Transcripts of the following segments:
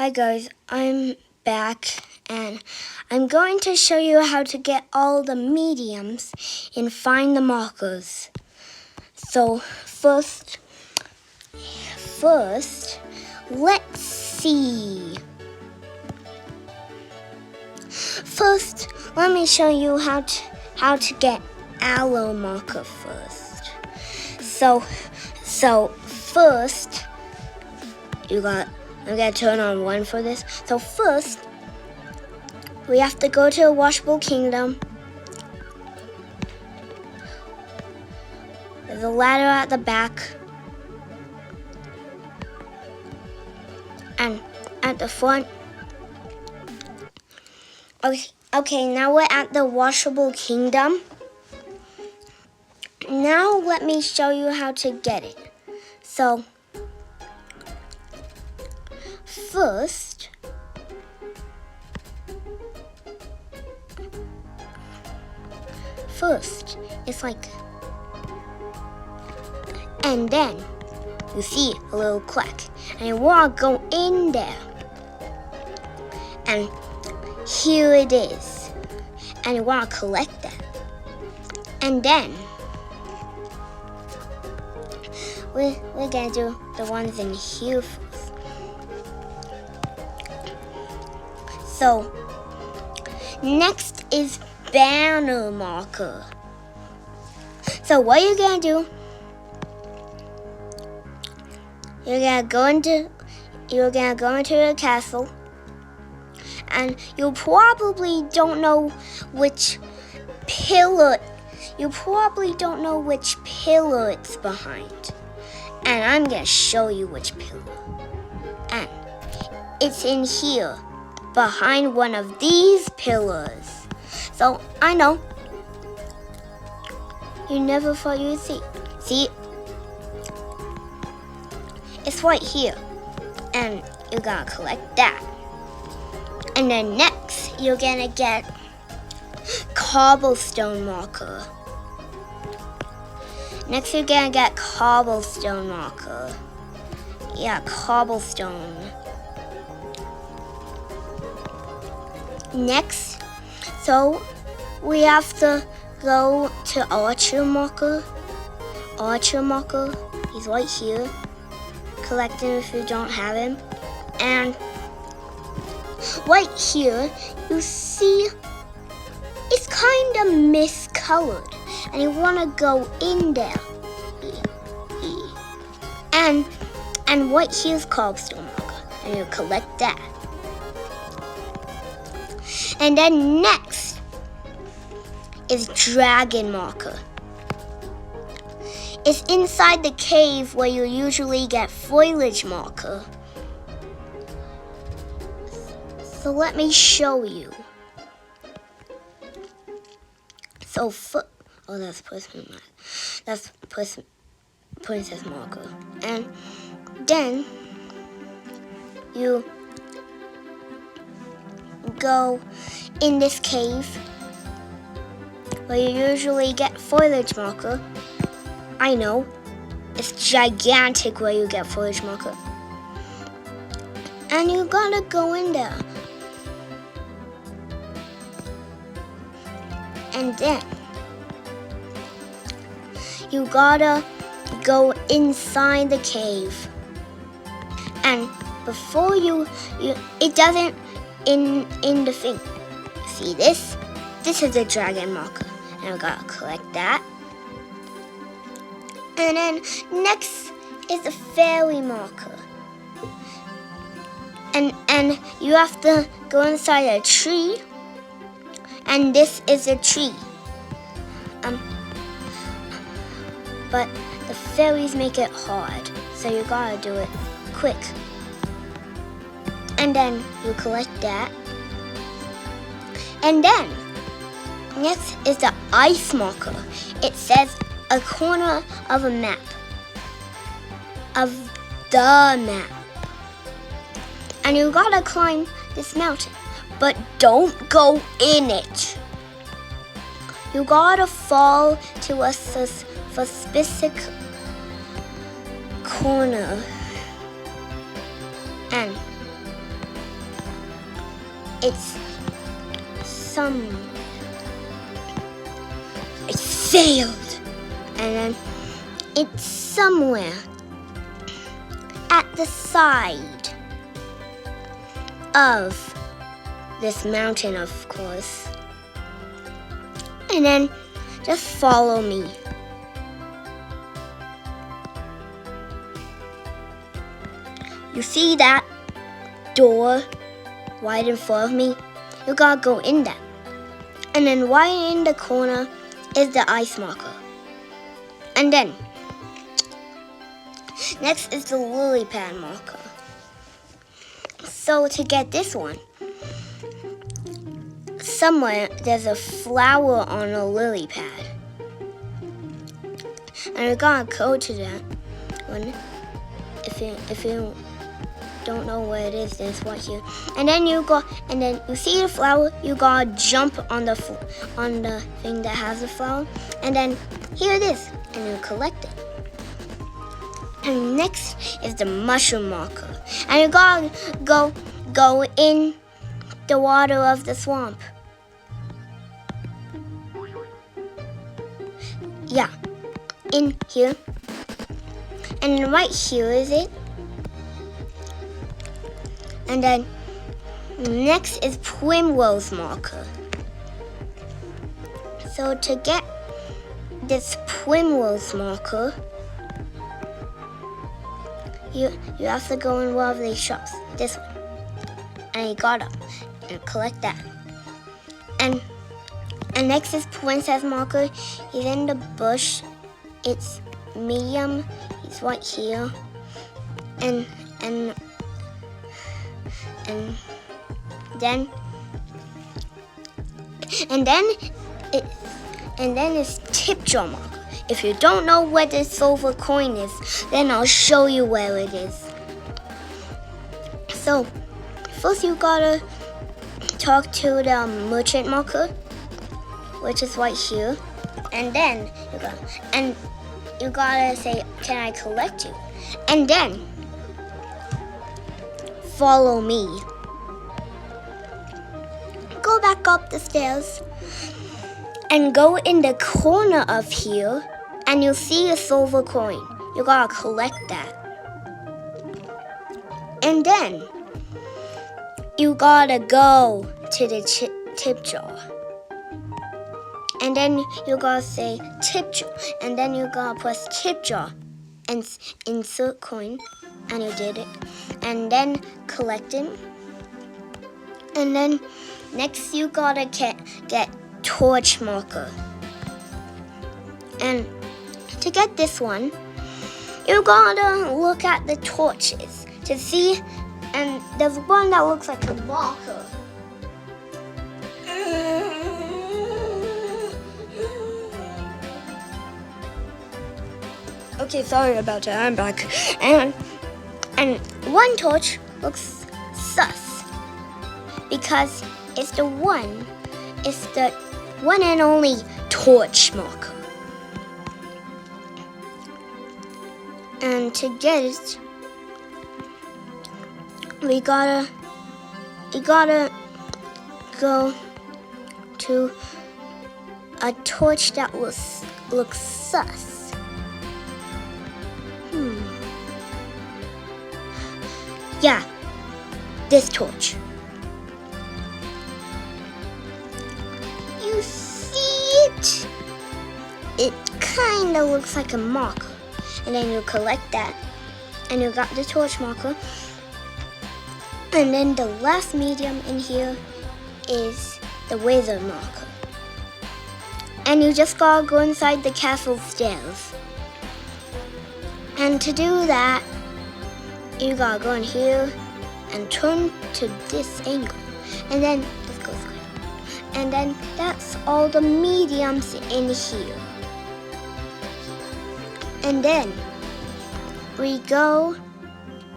Hi guys, I'm back and I'm going to show you how to get all the mediums and find the markers. So first, let's see. First, let me show you how to get aloe marker first. So first, I'm gonna turn on 1 for this. So first, we have to go to a washable kingdom. There's a ladder at the back. And at the front. Okay, now we're at the washable kingdom. Now let me show you how to get it. So first, it's like, and then you see a little crack, and you want to go in there, and here it is, and you want to collect that, and then we're gonna do the ones in here first. So next is banner marker. So what you're gonna do, you're gonna go into the castle, and you probably don't know which pillar it's behind. And I'm gonna show you which pillar. And it's in here, behind one of these pillars. So I know you never thought you'd see. See? It's right here. And you're gonna collect that. And then next, you're gonna get cobblestone marker. Next, you're gonna get cobblestone marker. Yeah, cobblestone. Next, so we have to go to archer marker. Archer marker, he's right here. Collect him if you don't have him. And right here, you see it's kind of miscolored, and you want to go in there. And right here's cobblestone marker, and you collect that. And then next is dragon marker. It's inside the cave where you usually get foliage marker. So let me show you. So that's princess marker. And then you go in this cave where you usually get foliage marker. I know, it's gigantic where you get foliage marker. And you gotta go in there. And then you gotta go inside the cave. And before it doesn't in the thing. See this? This is a dragon marker. And I gotta collect that. And then next is a fairy marker. And you have to go inside a tree. And this is a tree. But the fairies make it hard, so you gotta do it quick. And then you collect that. And then next is the ice marker. It says a corner of a map. Of the map. And you gotta climb this mountain, but don't go in it. You gotta fall to a specific corner. And it's some. It sailed, and then it's somewhere at the side of this mountain, of course. And then just follow me. You see that door right in front of me? You gotta go in that. And then right in the corner is the ice marker. And then next is the lily pad marker. So to get this one, somewhere there's a flower on a lily pad. And we're gonna go to that one. If you don't know where it is, it's right here. And then you go, and then you see the flower, you gotta jump on the thing that has the flower. And then here it is, and you collect it. And next is the mushroom marker. And you gotta go in the water of the swamp. Yeah, in here. And right here is it. And then next is primrose marker. So to get this primrose marker, you have to go in one of these shops, this one. And you got them and collect that. And next is princess marker. He's in the bush. It's medium. He's right here. And then it's tip jar marker. If you don't know where the silver coin is, then I'll show you where it is. So first you gotta talk to the merchant marker, which is right here. And then you gotta say, can I collect you? And then follow me. Go back up the stairs and go in the corner of here, and you'll see a silver coin. You gotta collect that. And then you gotta go to the tip jar. And then you gotta say tip jar. And then you gotta press tip jar and insert coin. And you did it. And then collect it. And then next you gotta get torch marker. And to get this one, you gotta look at the torches to see. And there's one that looks like a marker. Okay, sorry about that. I'm back. And one torch looks sus because it's the one and only torch marker. And to get it, you gotta go to a torch that looks sus. Yeah, this torch. You see it? It kinda looks like a marker. And then you collect that. And you got the torch marker. And then the last medium in here is the wizard marker. And you just gotta go inside the castle stairs. And to do that, you gotta go in here and turn to this angle. And then just go through. And then that's all the mediums in here. And then we go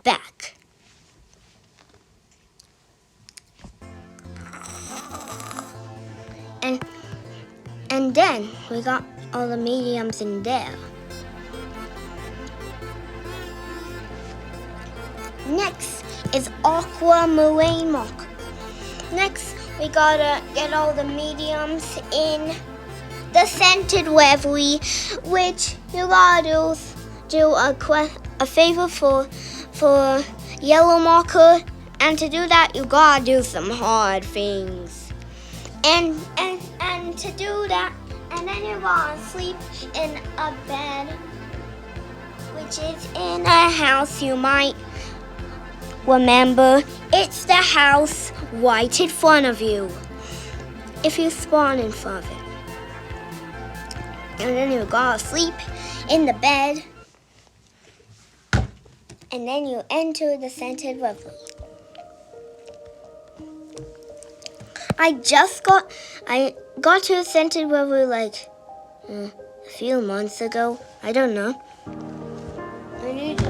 back. And then we got all the mediums in there. Next is aquamarine marker. Next, we gotta get all the mediums in the scented wavery, which you gotta do a favor for yellow marker, and to do that you gotta do some hard things. And to do that, and then you gotta sleep in a bed, which is in a house you might remember. It's the house right in front of you, if you spawn in front of it. And then you gotta sleep in the bed, and then you enter the scented reverie. I got to the scented reverie like a few months ago. I don't know. I need to go.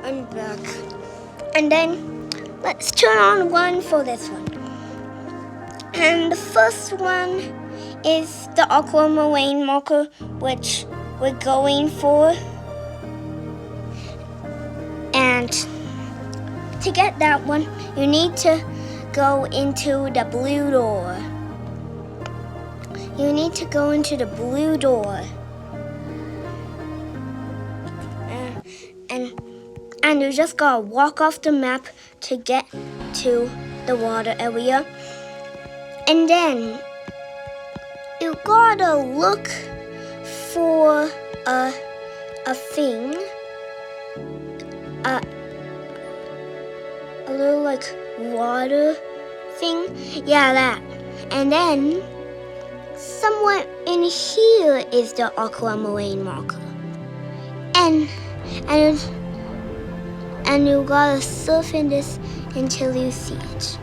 I'm back. And then let's turn on one for this one. And the first one is the aquamarine marker, which we're going for. And to get that one, you need to go into the blue door. You need to go into the blue door. And you just gotta walk off the map to get to the water area. And then you gotta look for a thing, a little like water thing. Yeah, that. And then somewhere in here is the aquamarine marker. And you gotta surf in this until you see it.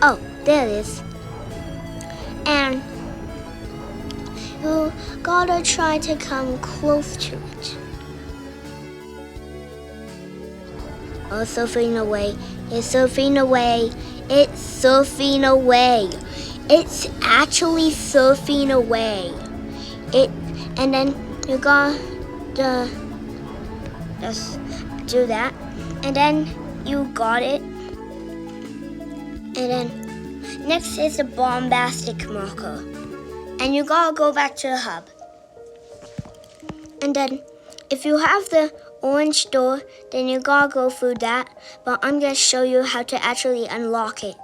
Oh, there it is. And you gotta try to come close to it. Oh, surfing away. It's surfing away. It's surfing away. It's actually surfing away. And then you gotta just do that. And then you got it. And then next is the bombastic marker. And you gotta go back to the hub. And then if you have the orange door, then you gotta go through that. But I'm gonna show you how to actually unlock it,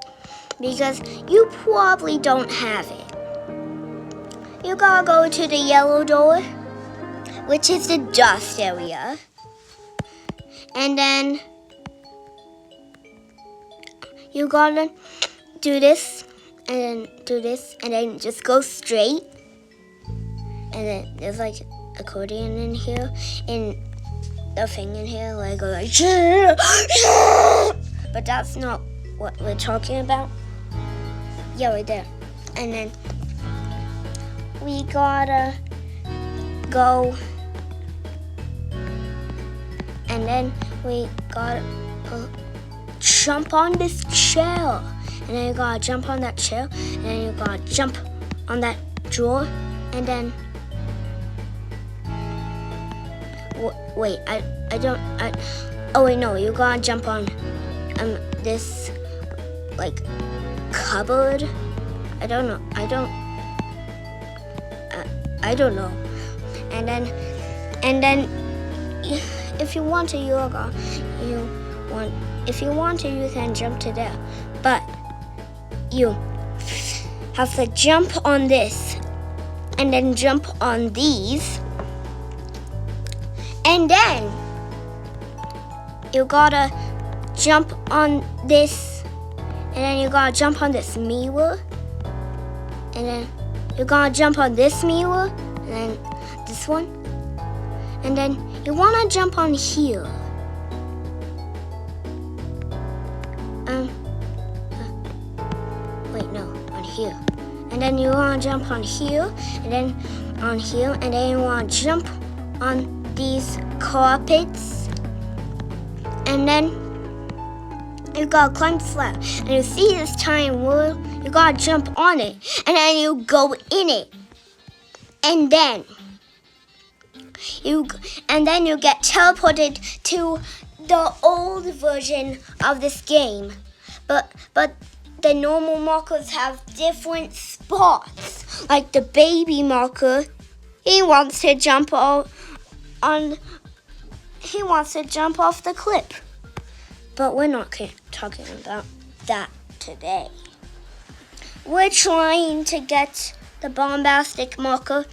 because you probably don't have it. You gotta go to the yellow door, which is the dust area. And then you gotta do this, and then do this, and then just go straight. And then there's like accordion in here, and the thing in here, like go like, but that's not what we're talking about. Yeah, right there. And then we gotta go, and then we gotta jump on this chair. And then you gotta jump on that chair, and then you gotta jump on that drawer, and then wait, oh wait, no, you gotta jump on this like cupboard. I don't know. And then if you want to, you can jump to there, but you have to jump on this, and then jump on these, and then you gotta jump on this, and then you gotta jump on this mirror, and then you gotta jump on this mirror, and then this one, and then you wanna jump on here. Wait, no, on here. And then you want to jump on here, and then on here, and then you want to jump on these carpets. And then you gotta climb the slab. And you see this tiny world, you gotta jump on it. And then you go in it. And then you get teleported to the old version of this game. But the normal markers have different spots. Like the baby marker, he wants to jump off the cliff. But we're not talking about that today. We're trying to get the bombastic marker.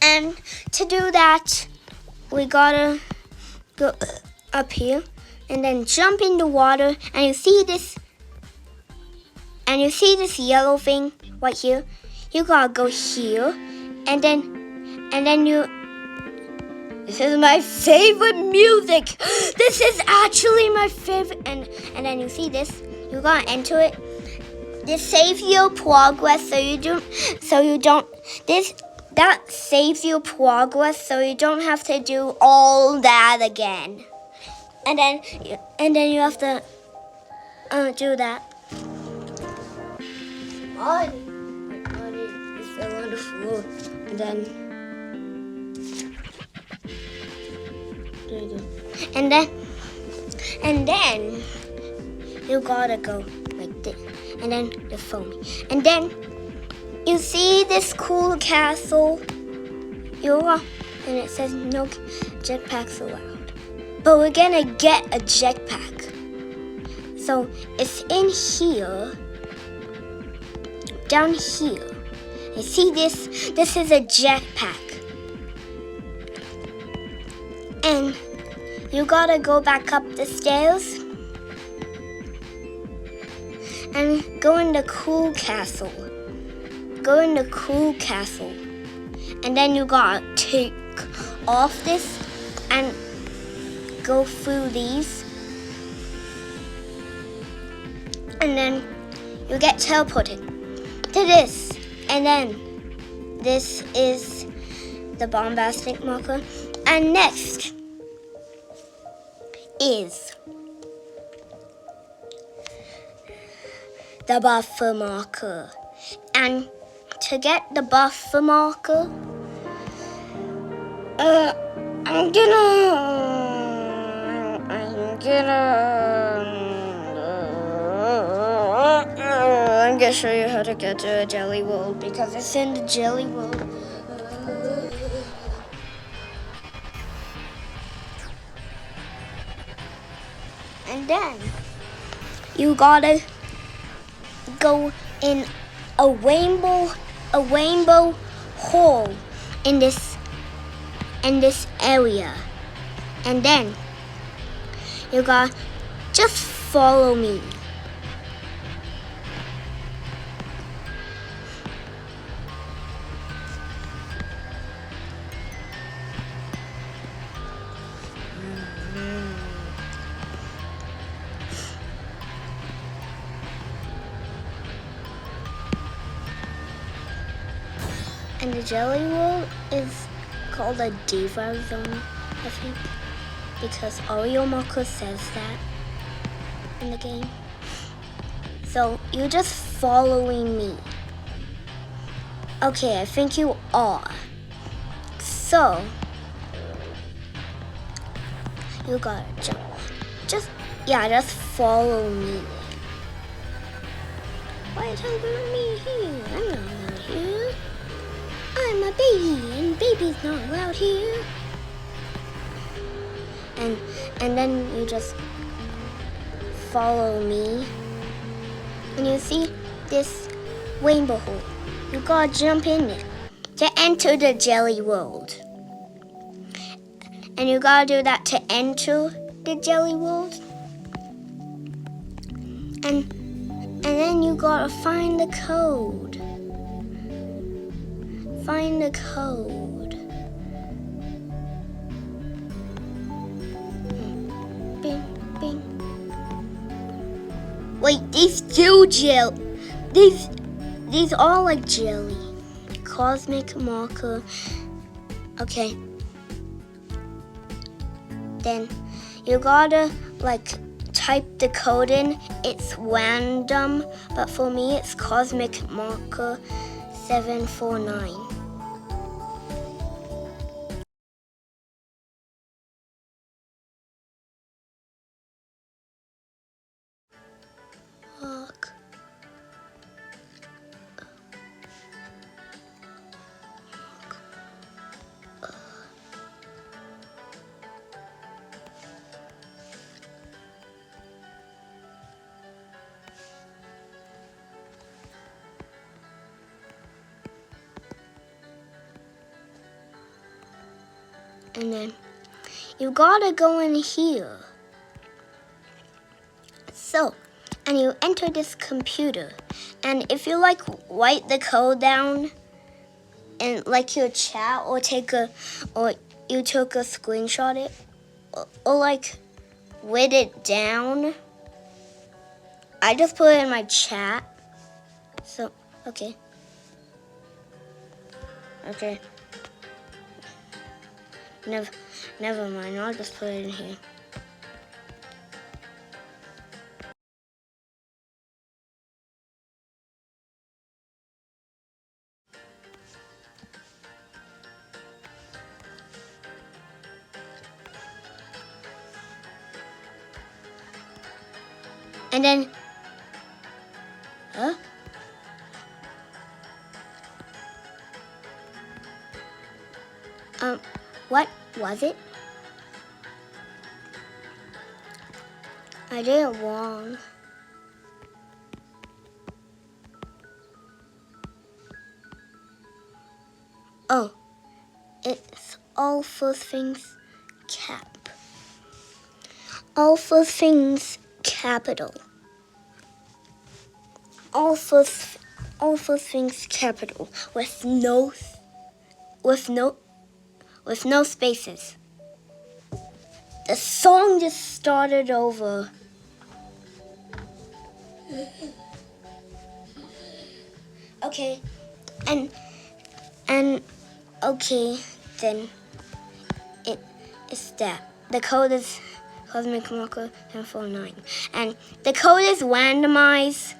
And to do that, we gotta go up here and then jump in the water, and you see this yellow thing right here. You gotta go here, and then you. This is my favorite music. This is actually my favorite. And then you see this. You gotta enter it. This saves your progress, that saves your progress, so you don't have to do all that again. And then you have to do that. My body is still on the floor. And then there you go. And then you gotta go like this. And then the foam. And then you see this cool castle. And it says no jetpacks allowed. But we're gonna get a jetpack. So it's in here. Down here. You see this? This is a jetpack. And you gotta go back up the stairs and go in the cool castle. Go in the cool castle. And then you gotta take off this and go through these. And then you get teleported to this. And then this is the bombastic marker. And next is the buffer marker. And to get the buffer marker, I'm gonna show you how to get to a jelly world because it's in the jelly world. And then you gotta go in a rainbow hole in this area. And then you gotta just follow me. And the jelly world is called a diva zone, I think, because Oreo Marco says that in the game. So you're just following me. Okay, I think you are. So you gotta jump. Just follow me. Why are you talking me here? I'm not allowed here. I'm a baby, and baby's not allowed here. And then you just follow me. And you see this rainbow hole. You gotta jump in it to enter the jelly world. And you gotta do that to enter the jelly world. And then you gotta find the code. Find the code. Bing, bing. Wait, these these are like jelly. Cosmic marker. Okay. Then you gotta like type the code in. It's random, but for me it's cosmic marker 749. Look. And then you gotta go in here. So, and you enter this computer. And if you like write the code down in like your chat or you took a screenshot it or like write it down. I just put it in my chat. So, okay. Okay. Never mind. I'll just put it in here. And then, huh? What was it? I did it wrong. Oh, it's all first things cap. All first things capital. All first things capital with no spaces. The song just started over. Okay, and okay, then it's that. The code is Cosmic Marker 1049. And the code is randomized,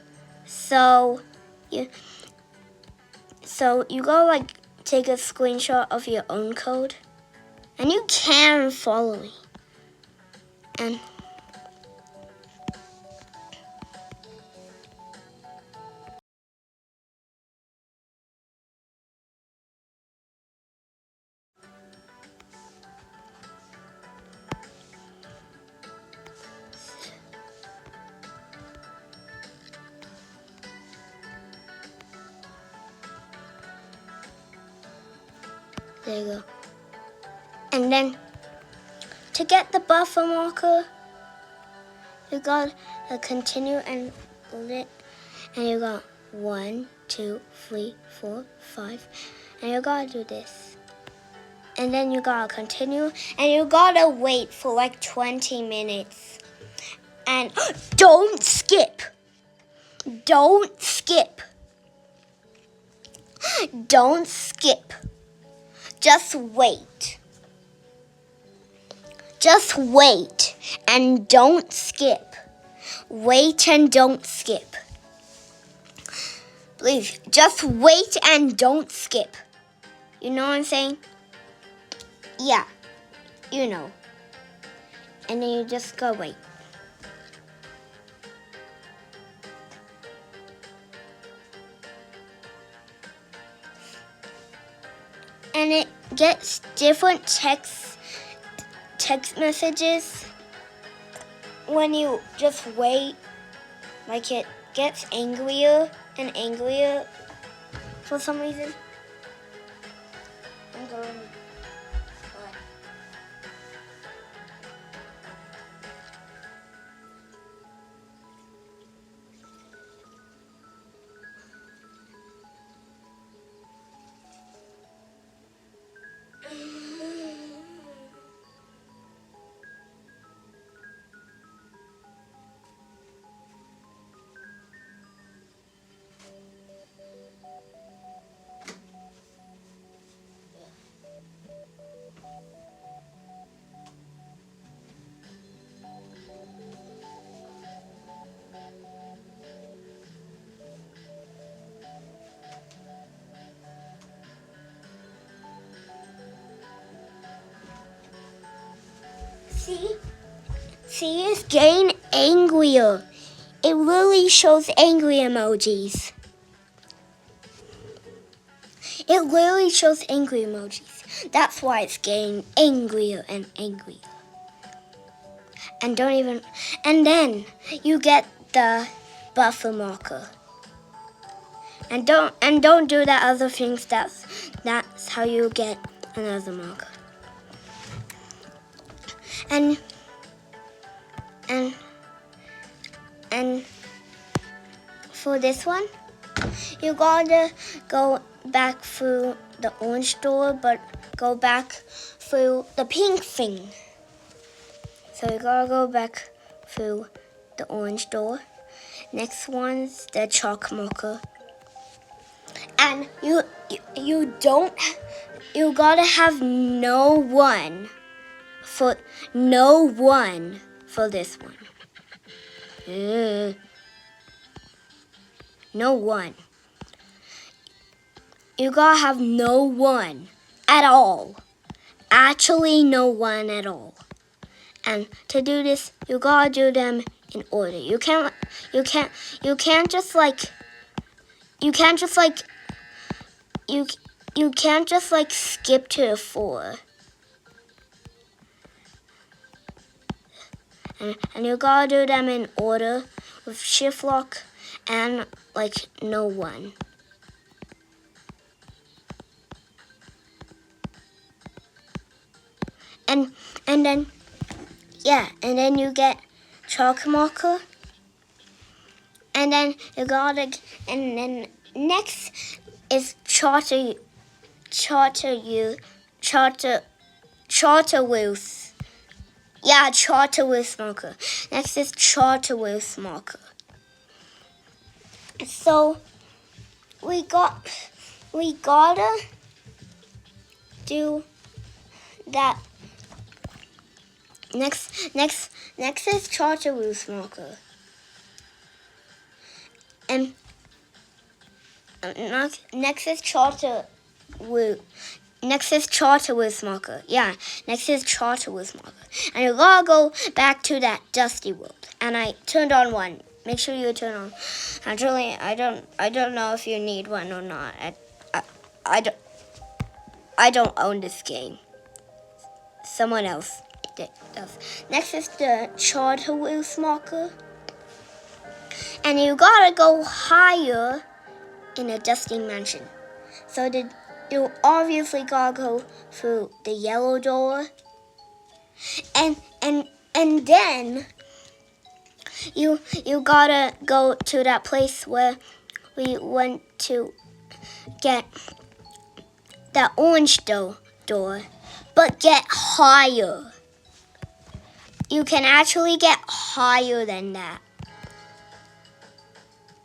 so you go like take a screenshot of your own code. And you can follow me. And there you go. And then to get the buffer marker, you got to continue and hold it. And you got 1, 2, 3, 4, 5. And you gotta do this. And then you gotta continue. And you gotta wait for like 20 minutes. And don't skip. Don't skip. Don't skip. Just wait. Just wait and don't skip. Wait and don't skip. Please, just wait and don't skip. You know what I'm saying? Yeah, you know. And then you just go wait. And it gets different text messages when you just wait. Like it gets angrier and angrier for some reason. I'm going. See, it's getting angrier. It really shows angry emojis. It literally shows angry emojis. That's why it's getting angrier and angrier. And then you get the buffer marker. And don't do that other things. That's how you get another marker. And for this one, you gotta go back through the orange door, but go back through the pink thing. So you gotta go back through the orange door. Next one's the chalk marker. And you gotta have no one for this one. No one. You gotta have no one at all. Actually, no one at all. And to do this, you gotta do them in order. You can't just skip to the 4. And you gotta do them in order with shift lock and no one. And then you get chalk marker. And then next is charter wheels. Yeah, charter wheels marker. Next is charter wheels marker. So we gotta do that. Next is charter wheels marker. And next is charter wheels marker. Yeah, next is charter wheels marker. And you gotta go back to that dusty world. And I turned on one. Make sure you turn on. Actually, I don't know if you need one or not. I don't own this game. Someone else does. Next is the charter wheels marker. And you gotta go higher in a dusty mansion. So you obviously gotta go through the yellow door. And then you gotta go to that place where we went to get that orange door, but get higher. You can actually get higher than that.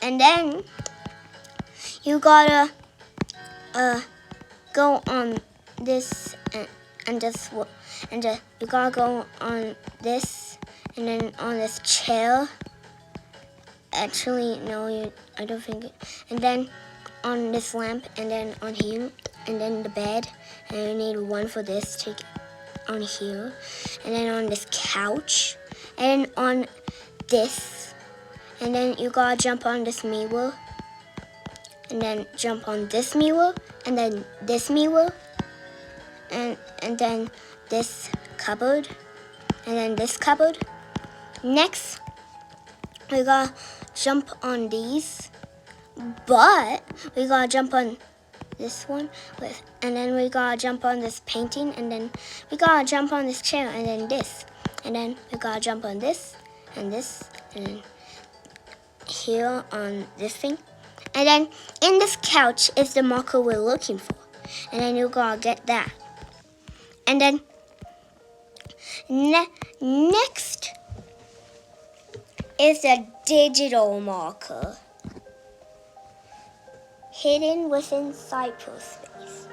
And then you gotta go on this and you gotta go on this and then on this chair. Actually, no, I don't think it. And then on this lamp, and then on here, and then the bed. And you need one for this to on here, and then on this couch, and on this. And then you gotta jump on this mirror, and then jump on this mirror, and then this mirror, and then this cupboard, and then this cupboard. Next, we gotta jump on these, but we gotta jump on this one, and then we gotta jump on this painting, and then we gotta jump on this chair, and then this, and then we gotta jump on this, and then here on this thing. And then in this couch is the marker we're looking for. And then you gotta get that. And then next is the digital marker, hidden within cyberspace.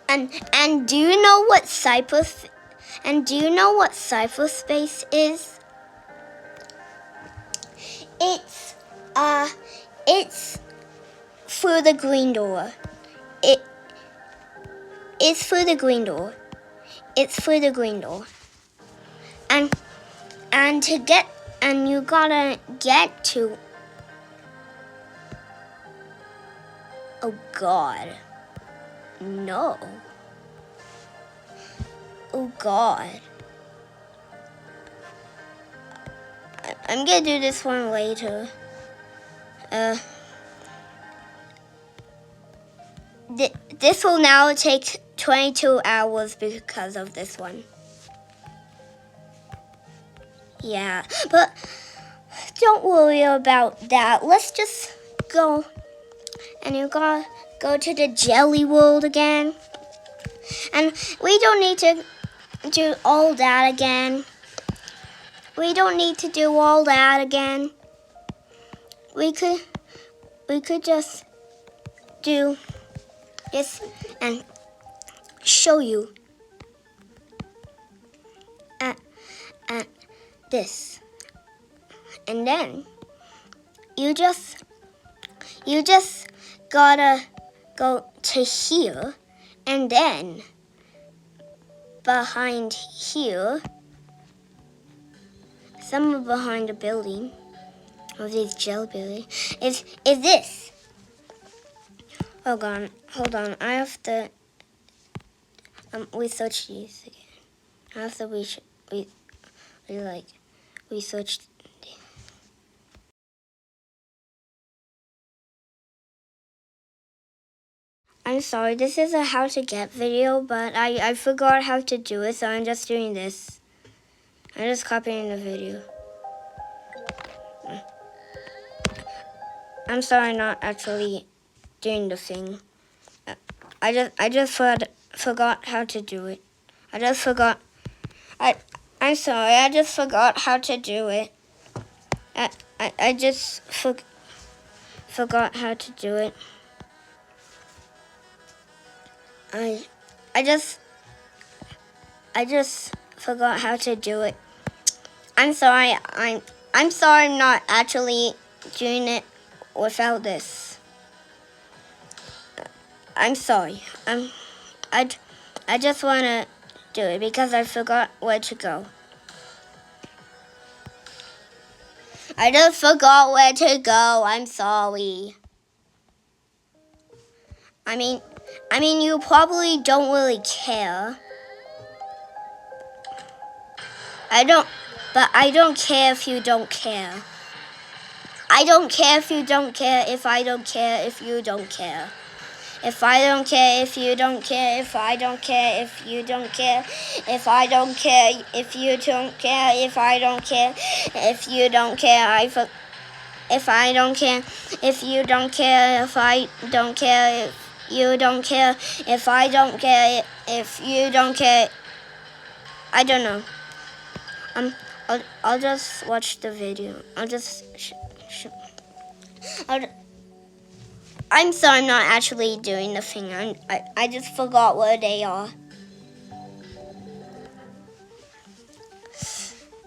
And do you know what cyberspace is? It's through the green door. It's through the green door. it's through the green door. And you gotta get to. Oh God. No. Oh God. I'm gonna do this one later. This will now take 22 hours because of this one. Yeah, but don't worry about that. Let's just go. And you gotta go to the jelly world again. And we don't need to do all that again. We don't need to do all that again. We could just do this and show you at this. And then you just gotta go to here, and then behind here, somewhere behind the building of this jelly building is this. Oh God, hold on. I have to research these again. I have to research. I'm sorry, this is a how to get video, but I forgot how to do it, so I'm just doing this. I'm just copying the video. I'm sorry, not actually doing the thing. I just forgot how to do it. I'm sorry, I just forgot how to do it. I just forgot how to do it. I just forgot how to do it. I'm sorry. I'm sorry. I'm not actually doing it without this. I'm sorry. I just wanna do it because I forgot where to go. I just forgot where to go. I'm sorry. I mean, you probably don't really care. But I don't care if you don't care. I don't care if you don't care, if I don't care, if you don't care. If I don't care, if you don't care, if I don't care, if you don't care, if I don't care, if you don't care, if I don't care, if you don't care, if I don't care, if you don't care, if I don't care, if you don't care, if I don't care, if you don't care. I don't know. I'll just watch the video. I'll just. I'm sorry, I'm not actually doing the thing. I just forgot where they are.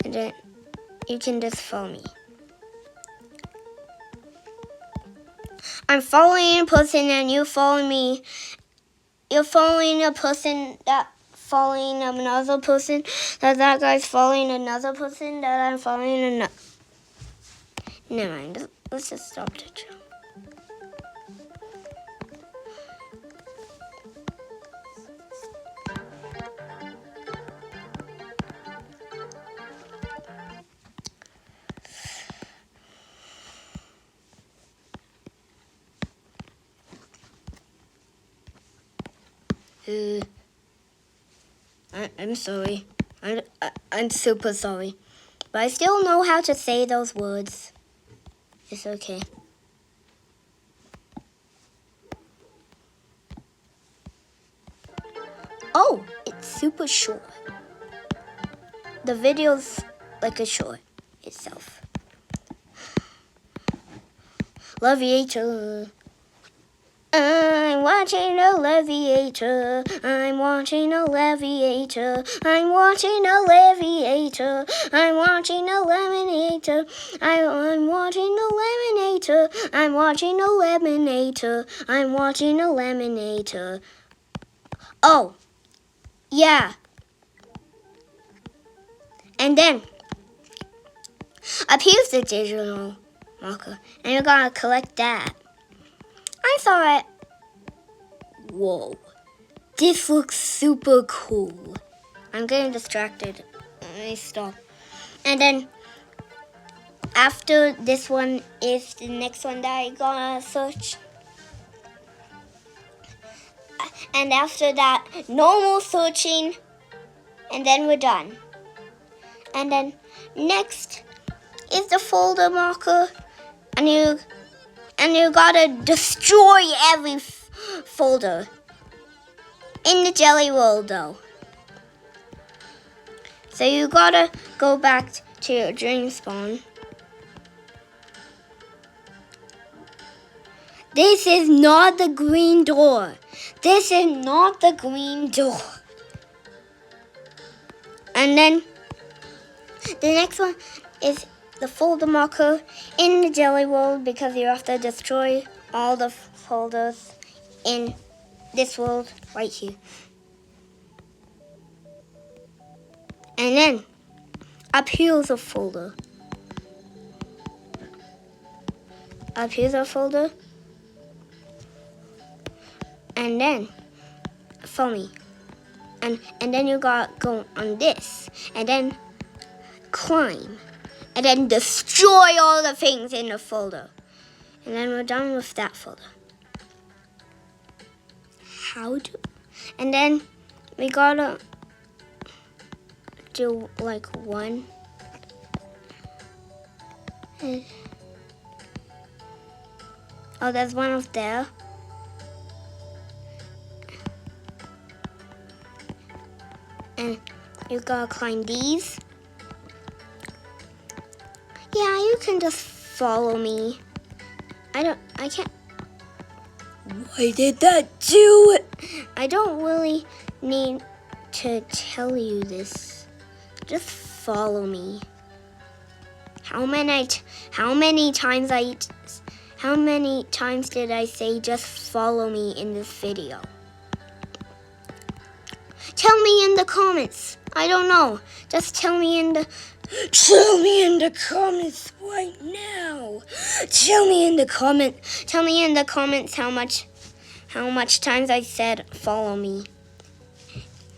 And then you can just follow me. I'm following a person and you follow me. You're following a person that following another person. That guy's following another person. That I'm following another. Never mind. Let's just stop the show. I'm sorry. I'm super sorry. But I still know how to say those words. It's okay. Oh, it's super short. The video's like a short itself. Leviator. I'm watching a leviator. I'm watching a leviator. I'm watching a leviator. I'm watching a laminator. I'm watching a laminator. I'm watching a laminator. I'm watching a laminator. Oh, yeah. And then up here's the digital marker, and you're gonna collect that. I saw it. Whoa, this looks super cool. I'm getting distracted. Let me stop. And then after this one is the next one that I gonna search. And after that, no more searching. And then we're done. And then next is the folder marker. And you gotta destroy every folder in the jelly world though. So you gotta go back to your dream spawn. This is not the green door. This is not the green door. And then the next one is the folder marker in the jelly world, because you have to destroy all the folders in this world right here. And then up here's a folder. Up here's a folder. And then follow me. And then you gotta go on this. And then climb. And then destroy all the things in the folder. And then we're done with that folder. And then we gotta do like one. Oh, there's one up there. And you gotta climb these. Yeah, you can just follow me. I can't. Why did that do it? I don't really need to tell you this. Just follow me. How many times did I say just follow me in this video? Tell me in the comments. I don't know. Just tell me in the comments right now. Tell me in the comments how much times I said follow me.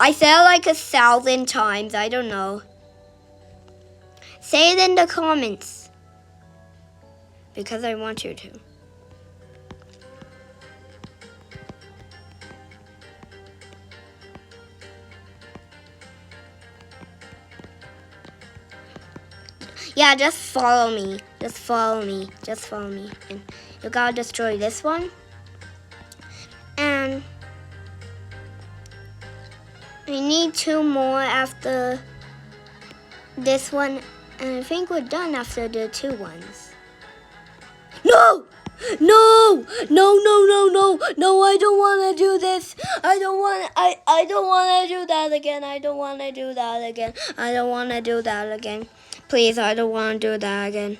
I said like 1,000 times. I don't know. Say it in the comments, because I want you to. Yeah, just follow me. Just follow me. And you gotta destroy this one. And we need 2 more after this one. And I think we're done after the 2 ones. No! No, I don't want to do this. I don't want to do that again. Please, I don't want to do that again.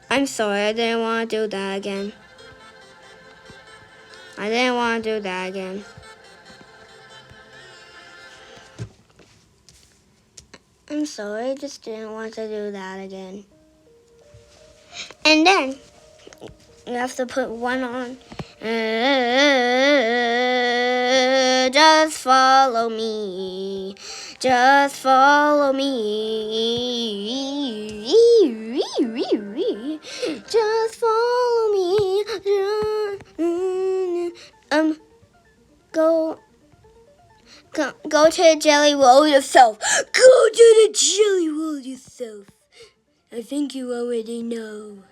I'm sorry, I didn't want to do that again. I'm sorry, I just didn't want to do that again. And then you have to put one on. Just follow me. Just follow me. Just follow me. Go to the jelly roll yourself. Go to the jelly roll yourself. I think you already know.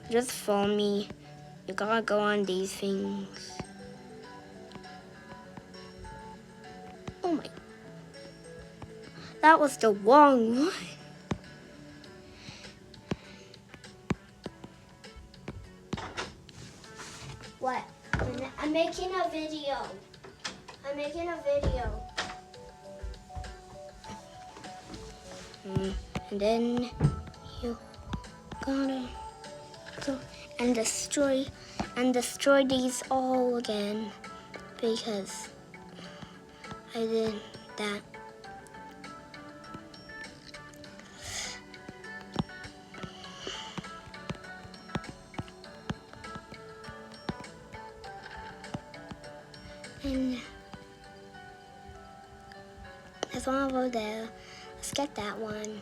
Just follow me. You gotta go on these things. Oh my. That was the wrong one. What? I'm making a video. And then you gotta go and destroy these all again because I did that. And there's one over there. Let's get that one.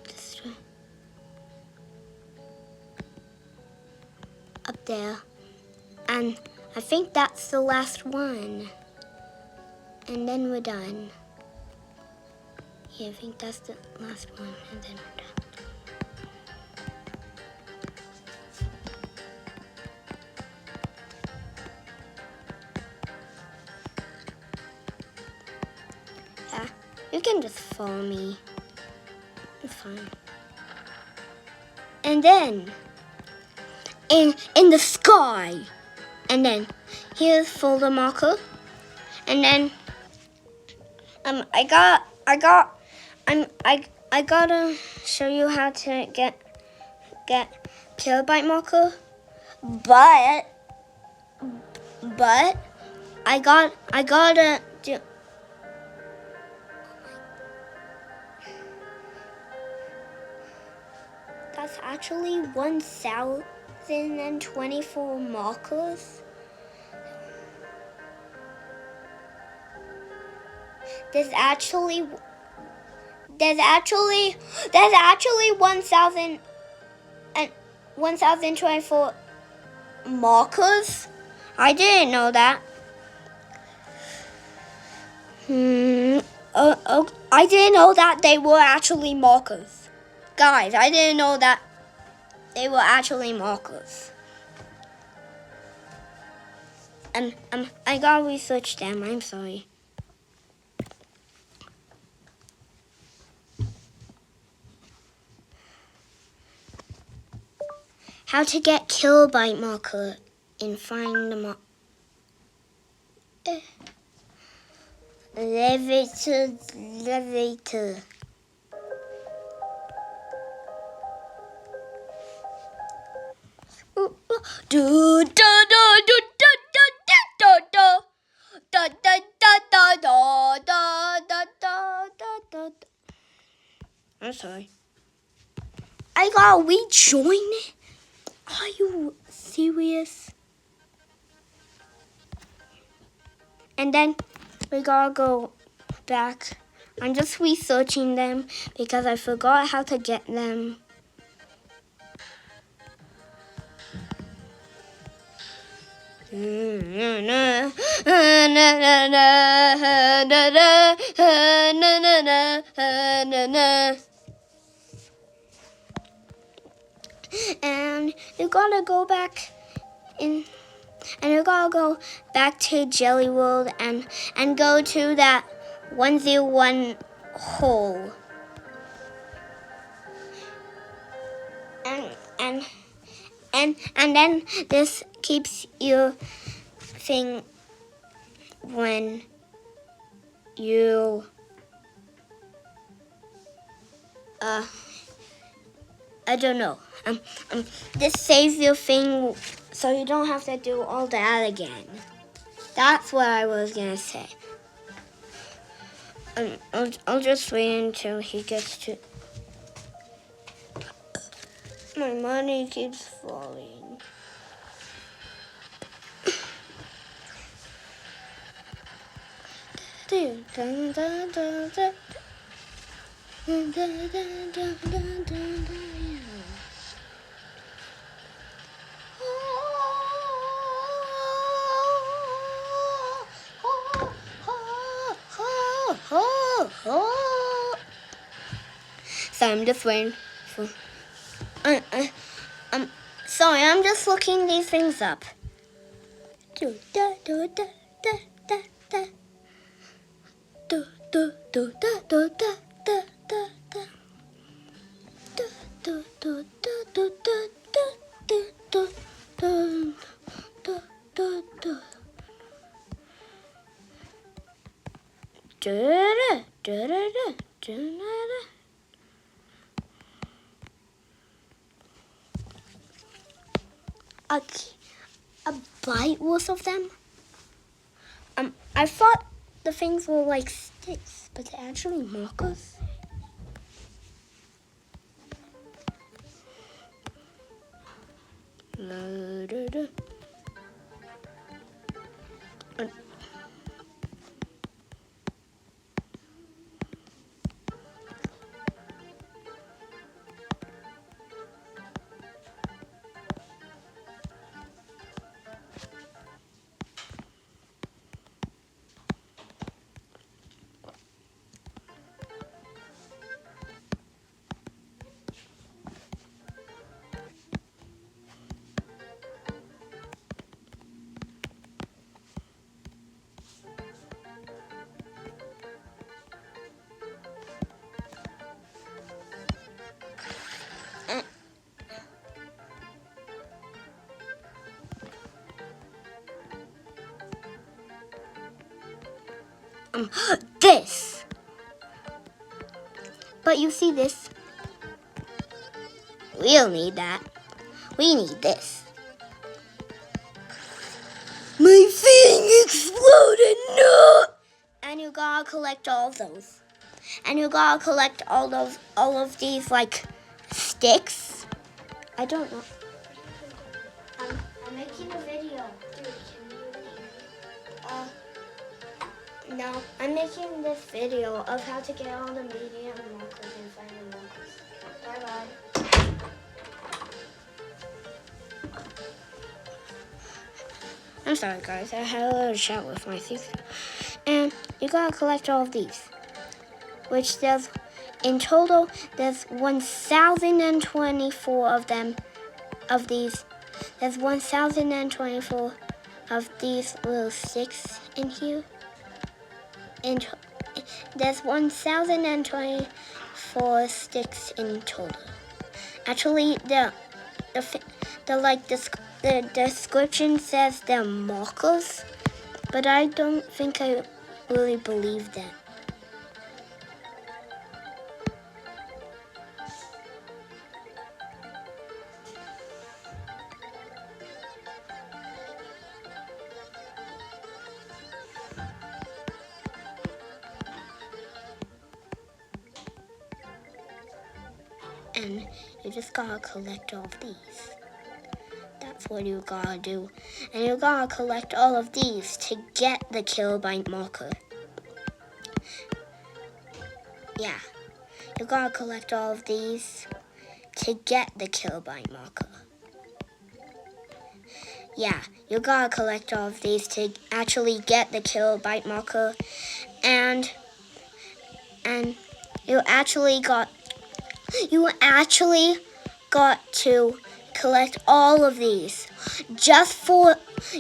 Just up there. And I think that's the last one. And then we're done. Yeah, I think that's the last one, and then we're done. Yeah, you can just follow me. It's fine. And then, in the sky, and then here's folder marker, and then I gotta show you how to get kilobyte marker, but I gotta do. That's actually 1,024 markers. There's actually 1,024 markers. I didn't know that. I didn't know that they were actually markers. Guys, I didn't know that they were actually markers. And I gotta research them. I'm sorry. How to get kilobyte marker and find the marker. Elevator. I'm sorry. I gotta rejoin it? Are you serious? And then we gotta go back. I'm just researching them because I forgot how to get them. And you gotta go back in, and you gotta go back to Jelly World and go to that 101 hole. And then this keeps your thing when you I don't know. This saves your thing so you don't have to do all that again. That's what I was gonna say. I'll just wait until he gets to. My money keeps falling. So I'm just waiting for. Sorry, I'm just looking these things up. do do da do da da da da do do do do do do do do do do do. A bite worth of them? I thought the things were like sticks, but they're actually markers. This. But you see this? We don't need that. We need this. My thing exploded, no! And you gotta collect all of those. And you gotta collect all of these like sticks. I don't know. I'm making a video. No, I'm making this video of how to get all the medium markers and final markers. Bye-bye. I'm sorry, guys. I had a little chat with my sister. And you gotta collect all of these. Which there's, in total, there's 1,024 of them, of these. There's 1,024 of these little sticks in here. And there's 1,024 sticks in total. Actually, the description says they're markers, but I don't think I really believe that. And you just gotta collect all of these. That's what you gotta do. And you gotta collect all of these to get the kilobyte marker. Yeah, you gotta collect all of these to get the kilobyte marker. Yeah, you gotta collect all of these to actually get the kilobyte marker. And you actually got to collect all of these.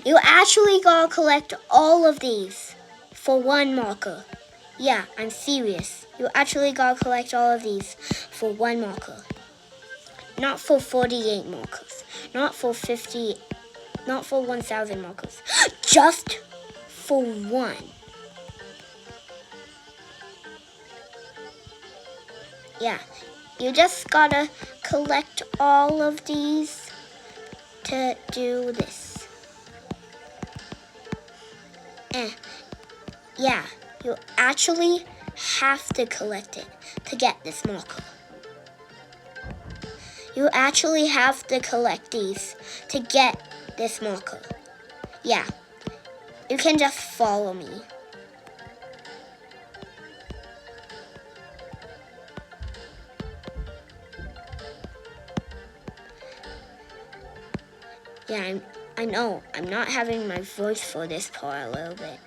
You actually gotta collect all of these for one marker. Yeah, I'm serious. You actually gotta collect all of these for one marker. Not for 48 markers. Not for 50, not for 1,000 markers. Just for one. Yeah. You just gotta collect all of these to do this. Yeah, you actually have to collect it to get this marker. You actually have to collect these to get this marker. Yeah, you can just follow me. Yeah, I know. I'm not having my voice for this part a little bit.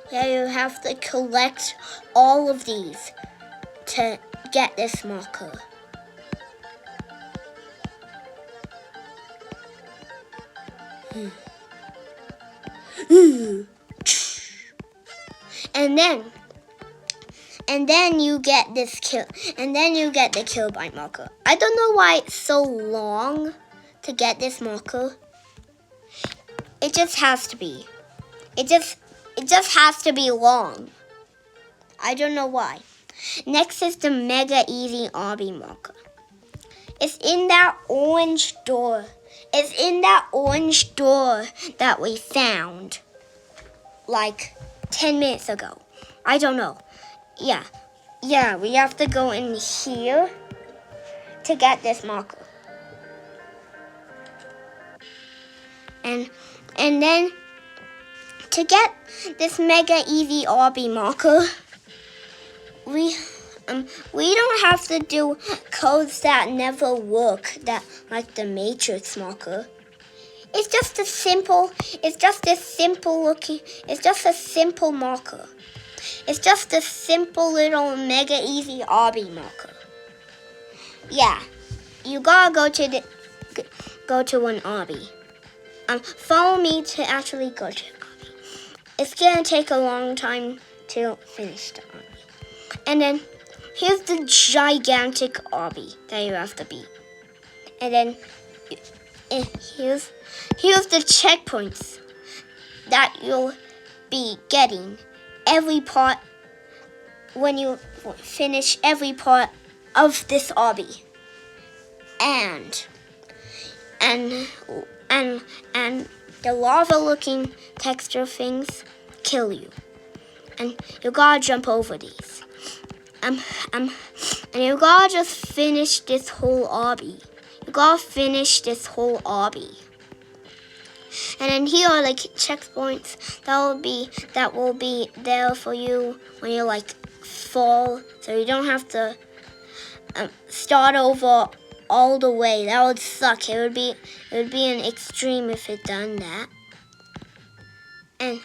where you have to collect all of these to get this marker. And then you get this kill, and then you get the kill by marker. I don't know why it's so long to get this marker. It just has to be. It just has to be long. I don't know why. Next is the Mega Easy Obby marker. It's in that orange door. It's in that orange door that we found like 10 minutes ago. I don't know. Yeah, we have to go in here to get this marker. And then to get this Mega Easy Obby marker, we don't have to do codes that never work, that like the matrix marker. It's just a simple marker. It's just a simple little Mega Easy Obby marker. Yeah, you gotta go to an obby. Follow me to actually go to an obby. It's gonna take a long time to finish the obby. And then here's the gigantic obby that you have to beat. And then here's the checkpoints that you'll be getting every part when you finish every part of this obby. And the lava-looking texture things kill you. And you gotta jump over these. And you gotta just finish this whole obby. You gotta finish this whole obby. And then here are like checkpoints that will be there for you when you like fall, so you don't have to start over all the way. That would suck. It would be an extreme if it done that. And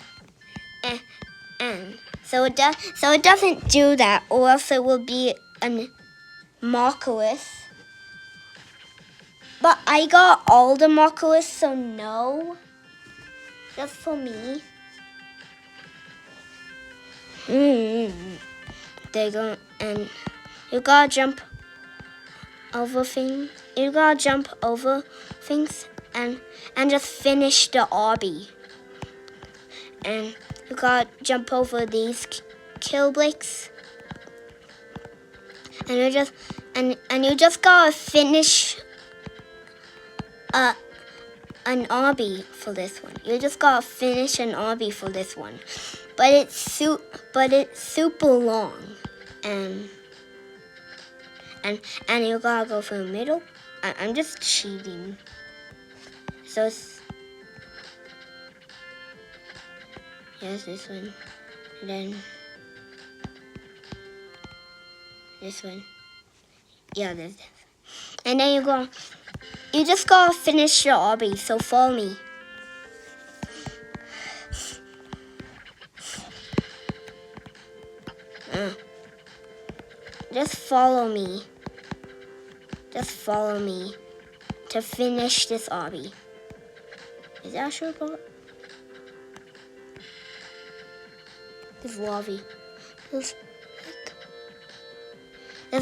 so it doesn't do that, or else it will be a markerless. But I got all the markerless, so no. Just for me. They go, and you gotta jump over things. You gotta jump over things and just finish the obby. And you gotta jump over these kill bricks. And you just gotta finish an obby for this one. You just gotta finish an obby for this one. But it's super long. And you gotta go for the middle. I'm just cheating. So yes, this one. And then this one. Yeah, this. And then you just gotta finish your obby, so follow me. Just follow me. Just follow me to finish this obby. Is that a short part? There's lava. There's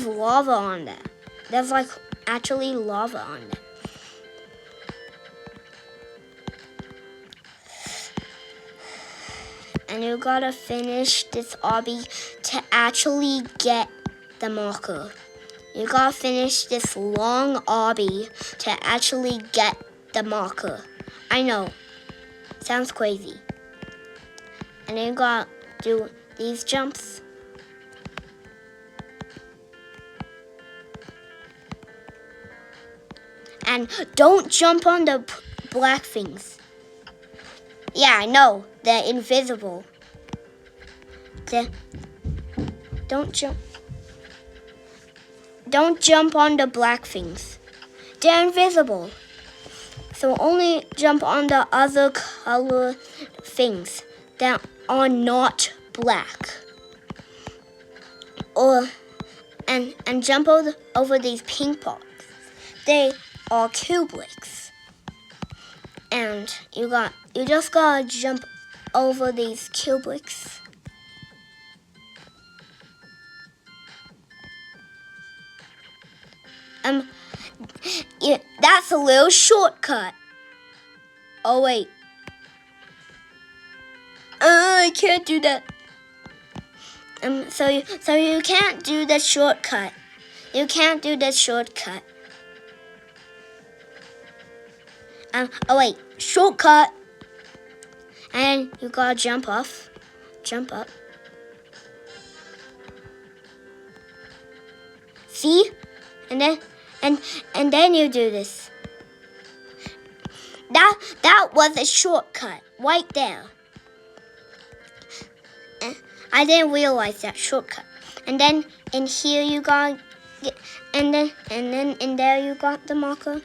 lava on that. There's like actually lava on that. And you gotta finish this obby to actually get the marker. You gotta finish this long obby to actually get the marker. I know, sounds crazy. And then you gotta do these jumps. And don't jump on the black things. Yeah, I know, they're invisible. Don't jump on the black things. They're invisible. So only jump on the other color things that are not black. And jump over these pink boxes. They are cubics. And you just gotta jump over these cubics. Yeah, that's a little shortcut. Oh wait. I can't do that. So you can't do the shortcut. You can't do the shortcut. Oh wait, shortcut. And you gotta jump up. See? And then you do this. That was a shortcut right there. I didn't realize that shortcut. And then in here you got and then in there you got the marker.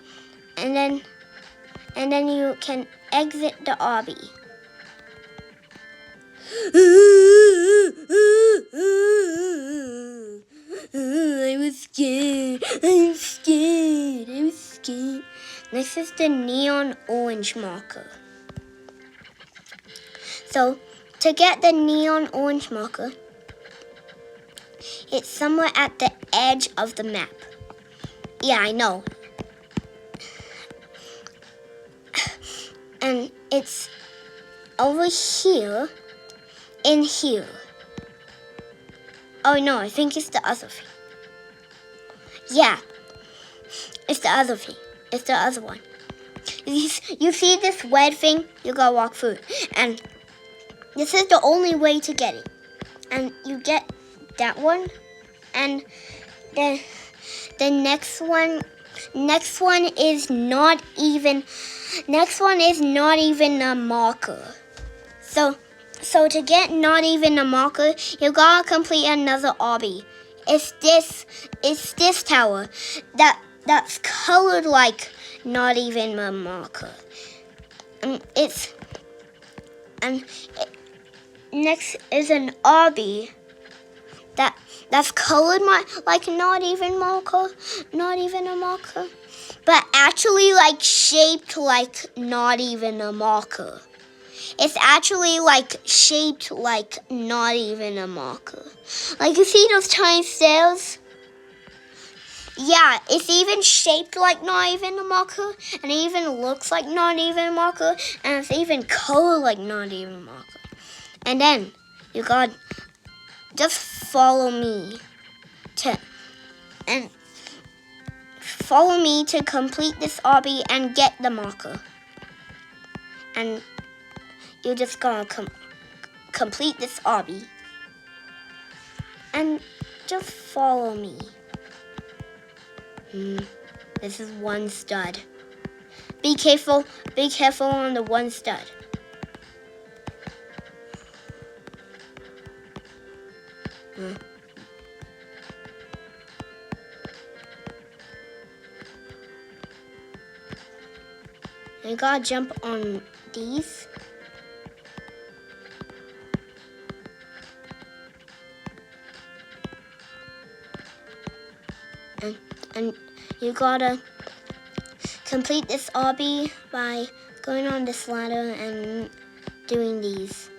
And then you can exit the obby. I was scared. I'm scared. Next is the neon orange marker. So to get the neon orange marker, it's somewhere at the edge of the map. Yeah, I know. And it's over here, in here. Oh no, I think it's the other thing. Yeah, it's the other thing. It's the other one. You see this red thing? You gotta walk through it. And this is the only way to get it. And you get that one. And then the next one is not even a marker. So to get not even a marker, you gotta complete another obby. It's this tower that's colored like not even a marker. Next is an obby that's colored like not even a marker, but actually like shaped like not even a marker. It's actually like shaped like not even a marker. Like you see those tiny stairs? Yeah, it's even shaped like not even a marker, and it even looks like not even a marker, and it's even colored like not even a marker. And then you got just follow me to complete this obby and get the marker. And you're just gonna complete this obby and just follow me. This is one stud. Be careful on the one stud. You gotta jump on these. And you gotta complete this obby by going on this ladder and doing these.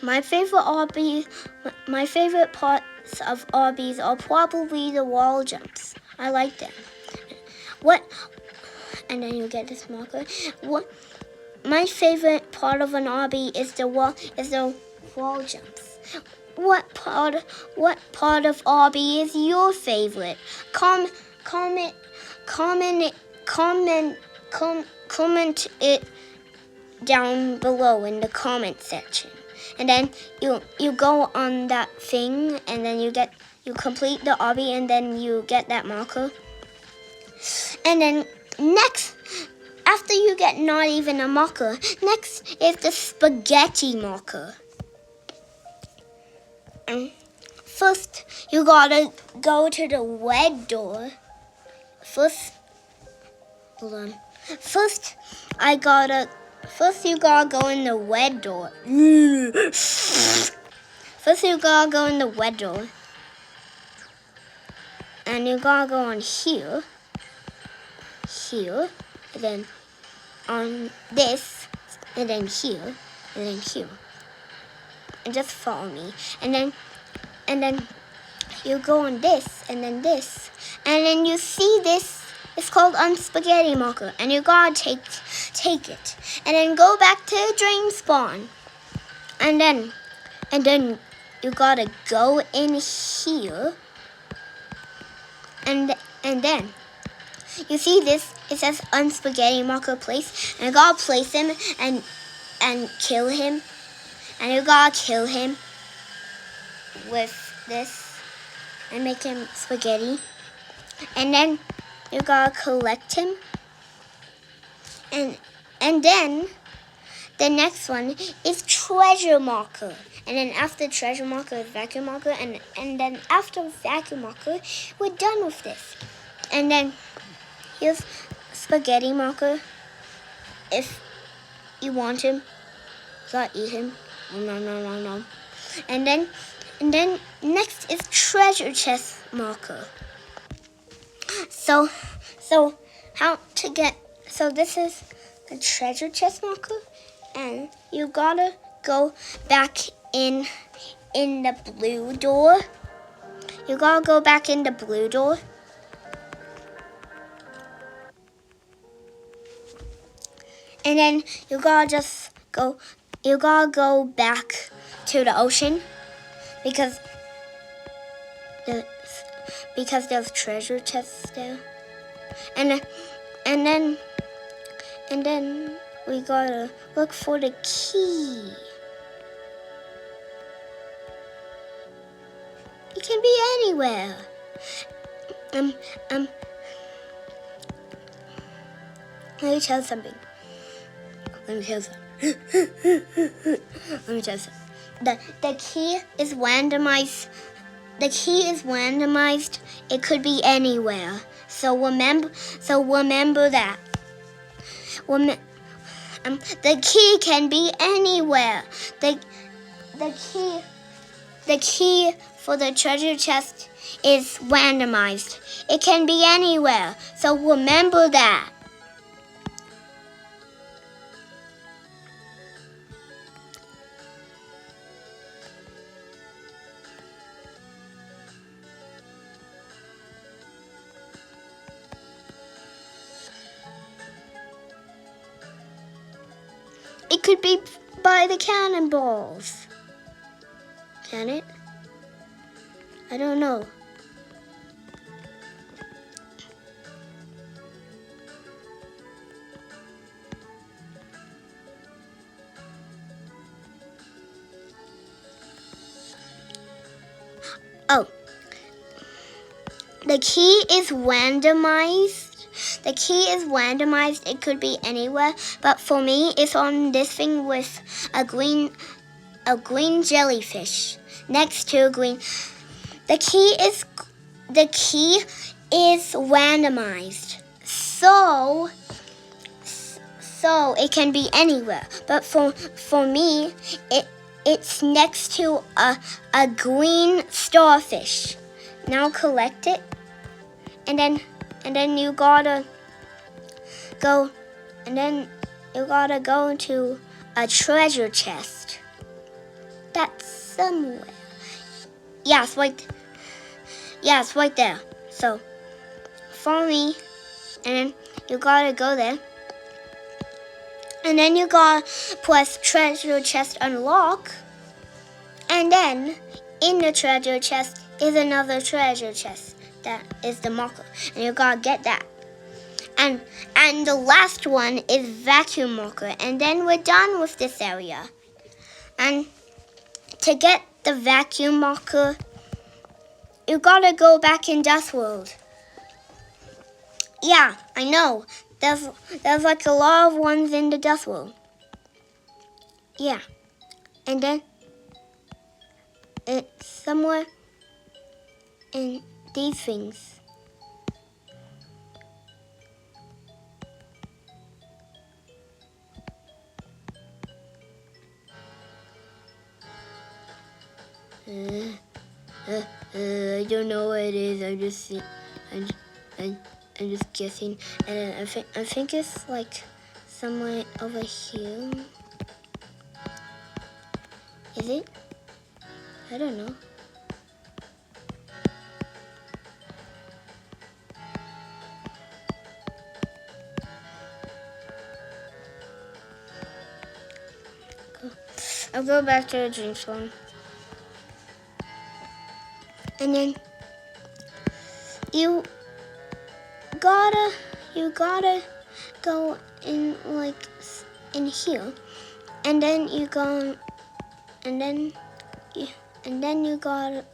My favorite parts of obbies are probably the wall jumps. I like them. And then you get this marker. My favorite part of an obby is the wall jumps. What part of obby is your favorite? Comment it down below in the comment section. And then you go on that thing, and then you complete the obby, and then you get that marker. And then next, after you get not even a marker, next is the spaghetti marker. First, you gotta go to the red door. First, hold on. First, you gotta go in the wet door. First, you gotta go in the wet door. And you gotta go on here, and then on this, and then here, and then here. And just follow me. And then you go on this, and then this. And then you see this. It's called spaghetti marker. And you gotta take it. And then go back to drain spawn. And then you gotta go in here. And then you see this, it says unspaghetti marker place, and you gotta place him and kill him. And you gotta kill him with this and make him spaghetti. And then you gotta collect him. And then the next one is treasure marker. And then after treasure marker is vacuum marker. And then after vacuum marker, we're done with this. And then here's spaghetti marker. If you want him, you gotta eat him. No. And then next is treasure chest marker. So this is the treasure chest marker, and you gotta go back in the blue door. You gotta go back in the blue door. And then you gotta go back to the ocean because there's treasure chests there. And then we gotta look for the key. It can be anywhere. Let me tell you something. The key is randomized. It could be anywhere. So remember that. The key can be anywhere. The key for the treasure chest is randomized. It can be anywhere. So remember that. It could be by the cannonballs. Can it? I don't know. Oh. The key is randomized. It could be anywhere, but for me, it's on this thing with a green jellyfish next to a green. The key is randomized, so it can be anywhere. But for me, it's next to a green starfish. Now collect it, and then you gotta go, to a treasure chest. That's somewhere. Yes, right there. So follow me, and then you gotta go there, and then you gotta press treasure chest unlock, and then in the treasure chest is another treasure chest. That is the marker, and you gotta get that. And the last one is vacuum marker, and then we're done with this area. And to get the vacuum marker, you gotta go back in Dust World. Yeah, I know. There's like a lot of ones in the Dust World. Yeah, and then it's somewhere in these things. I don't know what it is. I'm just guessing. And I think it's like somewhere over here. Is it? I don't know. I'll go back to the drinks one. And then you gotta go in like in here, and then you go, and then you got,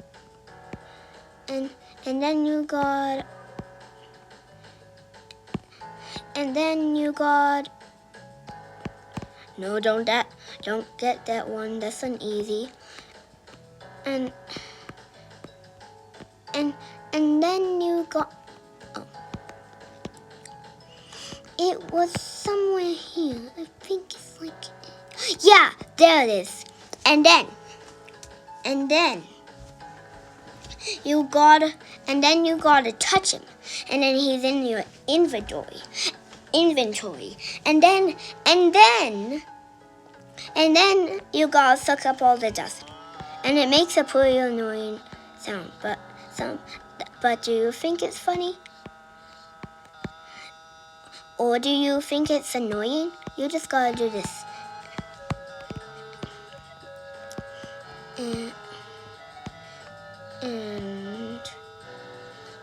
and then you got, and then you got. No, don't get that one. That's an easy. And then you got. Oh, it was somewhere here. I think it's like. Yeah, there it is. And then you gotta touch him, and then he's in your inventory, and then you gotta suck up all the dust, and it makes a pretty annoying sound. But do you think it's funny, or do you think it's annoying? You just gotta do this. And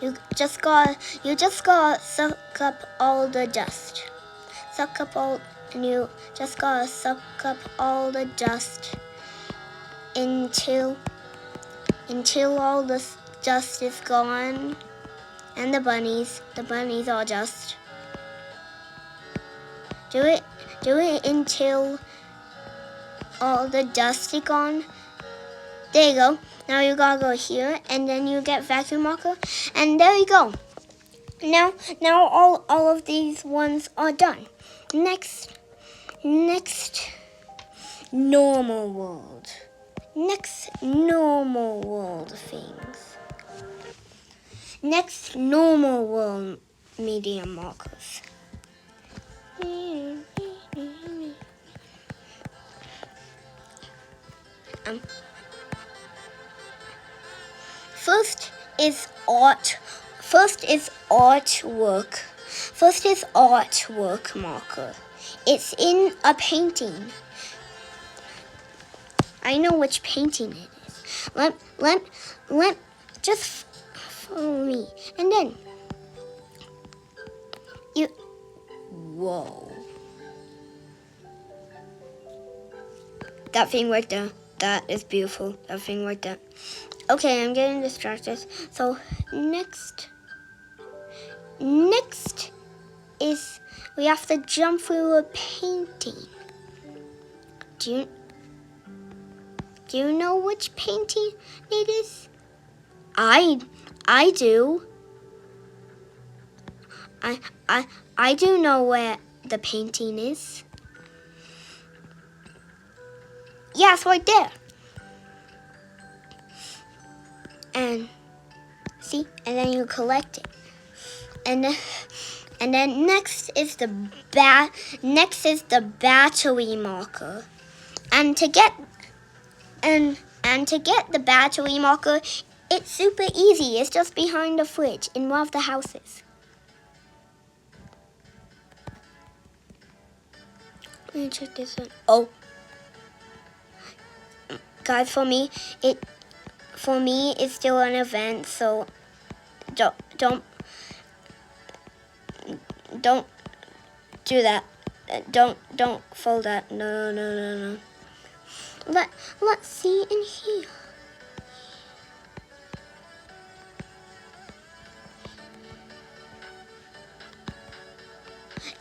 you just gotta suck up all the dust. And you just gotta suck up all the dust until all the dust is gone. And the bunnies are just. Do it until all the dust is gone. There you go. Now you gotta go here, and then you get vacuum marker, and there you go. Now all of these ones are done. Next, normal world. Next normal world things. Next normal world medium markers. First is artwork marker. It's in a painting. I know which painting it is. Let just follow me. And then whoa. That thing right there. That is beautiful. That thing right there. Okay, I'm getting distracted. So next is we have to jump through a painting. Do you know which painting it is? I do. I do know where the painting is. Yeah, it's right there. And see, and then you collect it, and then next is the battery marker, and to get the battery marker, it's super easy. It's just behind the fridge in one of the houses. Let me check this one. Oh, guys, for me it's still an event, so don't do that. Don't fold that. No. Let's see in here.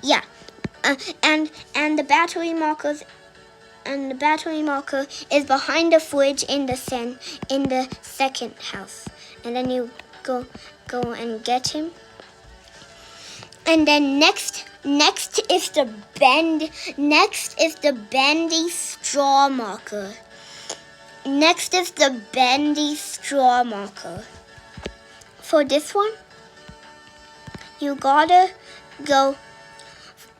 Yeah, and the battery markers. And the battery marker is behind the fridge in the second house. And then you go and get him. And then next is the bendy straw marker. Next is the bendy straw marker. For this one, you gotta go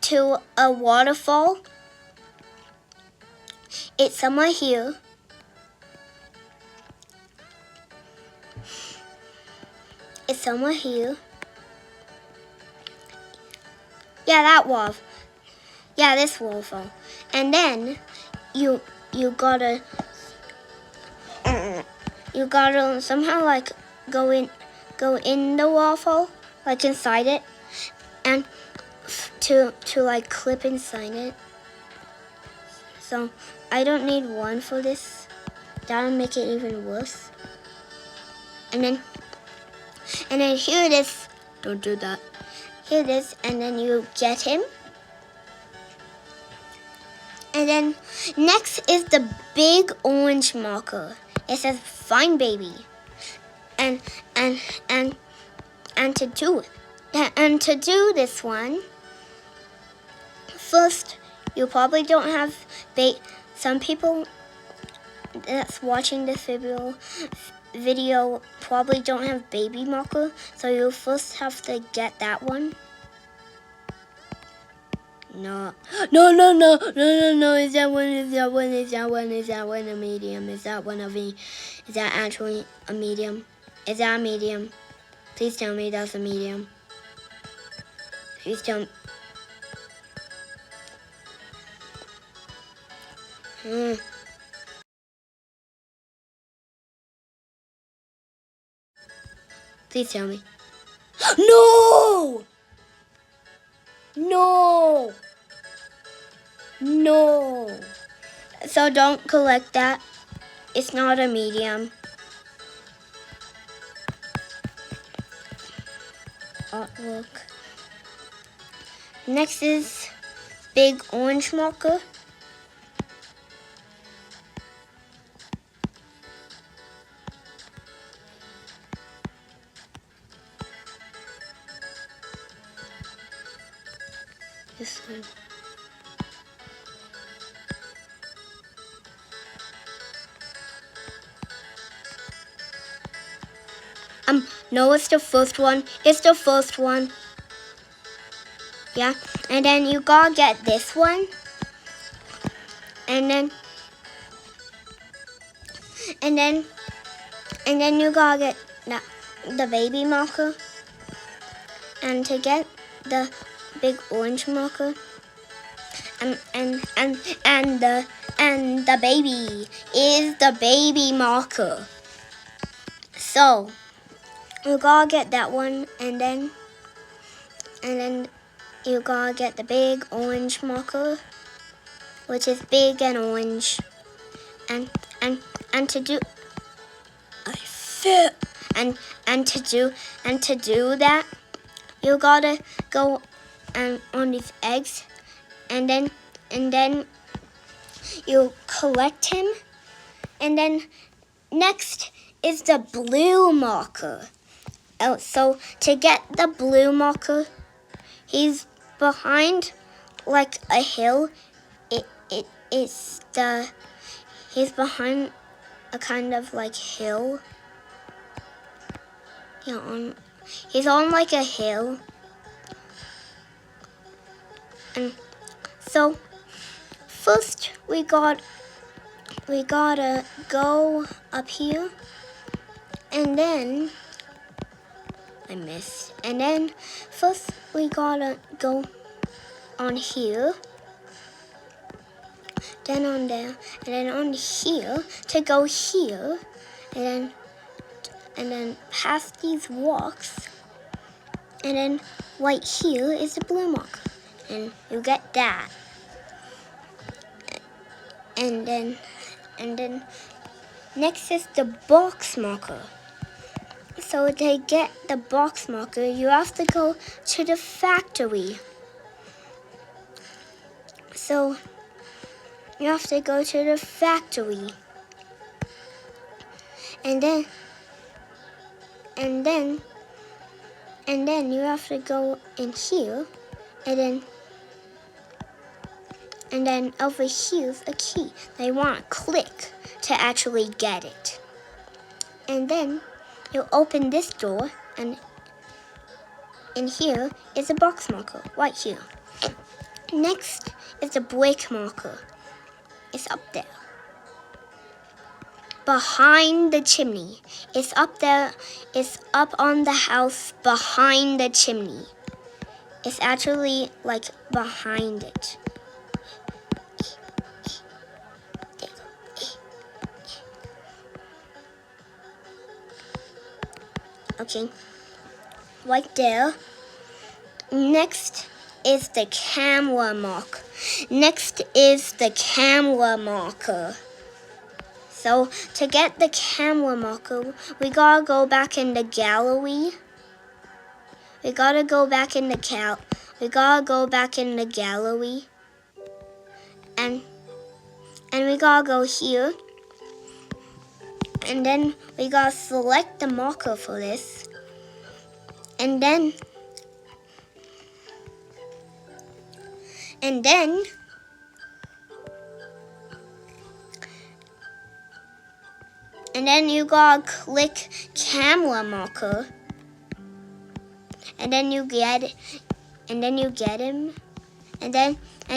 to a waterfall. It's somewhere here. It's somewhere here. Yeah, that wall. Yeah, this waterfall. And then you gotta somehow like go in the waterfall, like inside it, and to like clip inside it. So I don't need one for this. That'll make it even worse. And then here it is. Don't do that. Here it is, and then you get him. And then next is the big orange marker. It says "Find Baby," and to do this one, first you probably don't have some people that's watching this video probably don't have baby marker, so you first have to get that one. No. Is that one a medium? Is that actually a medium? Is that a medium? Please tell me that's a medium. Please tell me. Please tell me. No! So don't collect that. It's not a medium. Artwork. Next is big orange marker. This one. No, it's the first one. It's the first one. Yeah, and then you gotta get this one. And then you gotta get the baby marker. And to get the big orange marker, and the baby is the baby marker. So you gotta get that one, and then you gotta get the big orange marker, which is big and orange, and to do that, you gotta go on these eggs, and then you collect him, and then next is the blue marker. So to get the blue marker, he's behind like a hill. He's behind a kind of like hill. He's on like a hill. And so first we gotta go up here, and then I missed. And then first we gotta go on here, then on there, and then on here to go here, and then past these walks, and then right here is the blue mark, and you get that. And then next is the box marker. So to get the box marker, you have to go to the factory. So you have to go to the factory. And then you have to go in here, and And then over here's a key. They want to click to actually get it. And then you open this door, and in here is a box marker right here. Next is the brake marker. It's up there. Behind the chimney. It's up there. It's up on the house behind the chimney. It's actually like behind it. Okay, right there. Next is the camera mark. Next is the camera marker. So to get the camera marker, we gotta go back in the gallery. We gotta go back in the gallery. And we gotta go here. And then we gotta select the marker for this. And then you gotta click camera marker. And then you get him. And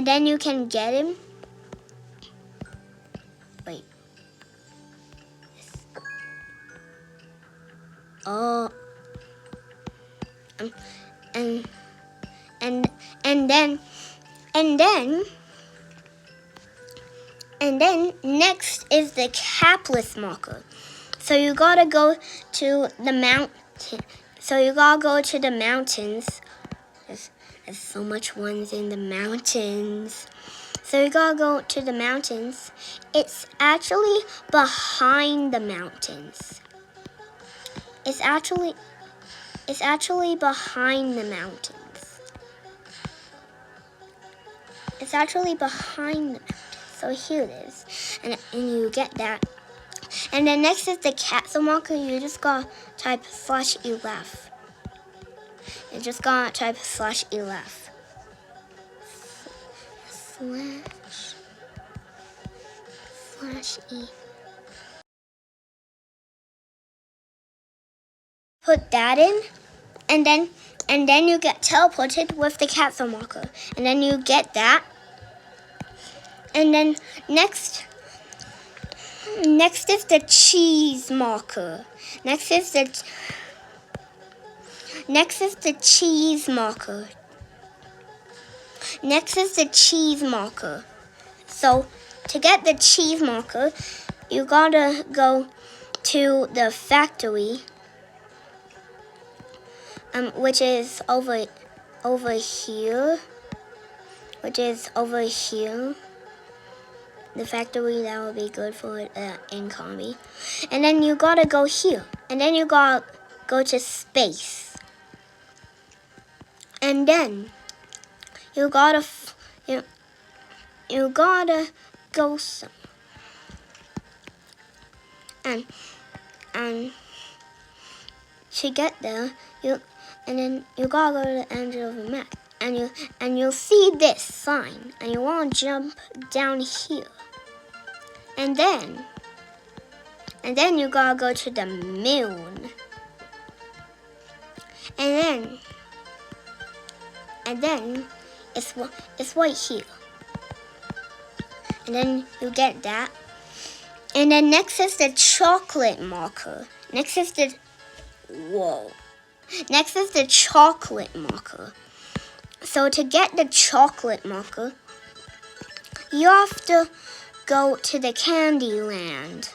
then you can get him. Wait. Oh. And then next is the capless marker. So you gotta go to the mountain. So you gotta go to the mountains. There's so much ones in the mountains. So you gotta go to the mountains. It's actually behind the mountains. It's actually behind the mountains. It's actually behind the mountains. So here it is. And you get that. And then next is the cancel marker. You just gotta type /elf. You just gotta type /elf. /e. Put that in, and then you get teleported with the cancel marker. And then you get that. And then next is the cheese marker. Next is the cheese marker. Next is the cheese marker. So to get the cheese marker, you gotta go to the factory, which is over here. The factory that will be good for in combi. And then you gotta go here. And then you gotta go to space. And then you gotta go some. And to get there, you gotta go to the end of the map. And you'll see this sign. And you wanna jump down here. And then you gotta go to the moon. And then it's right here. And then you get that. And then next is the chocolate marker. Next is the chocolate marker. So to get the chocolate marker, you have to go to the candy land.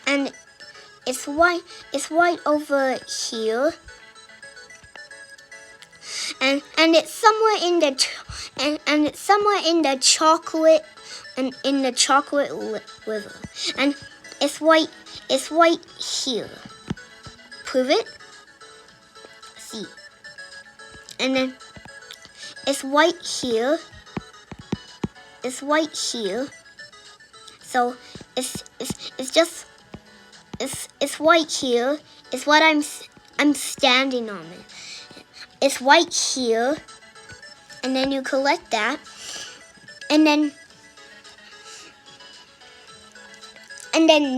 And it's right over here. And it's somewhere in the chocolate river. And it's right here. Prove it. See. And then it's right here. It's right here. So it's right here. It's what I'm standing on it. It's right here. and then you collect that, and then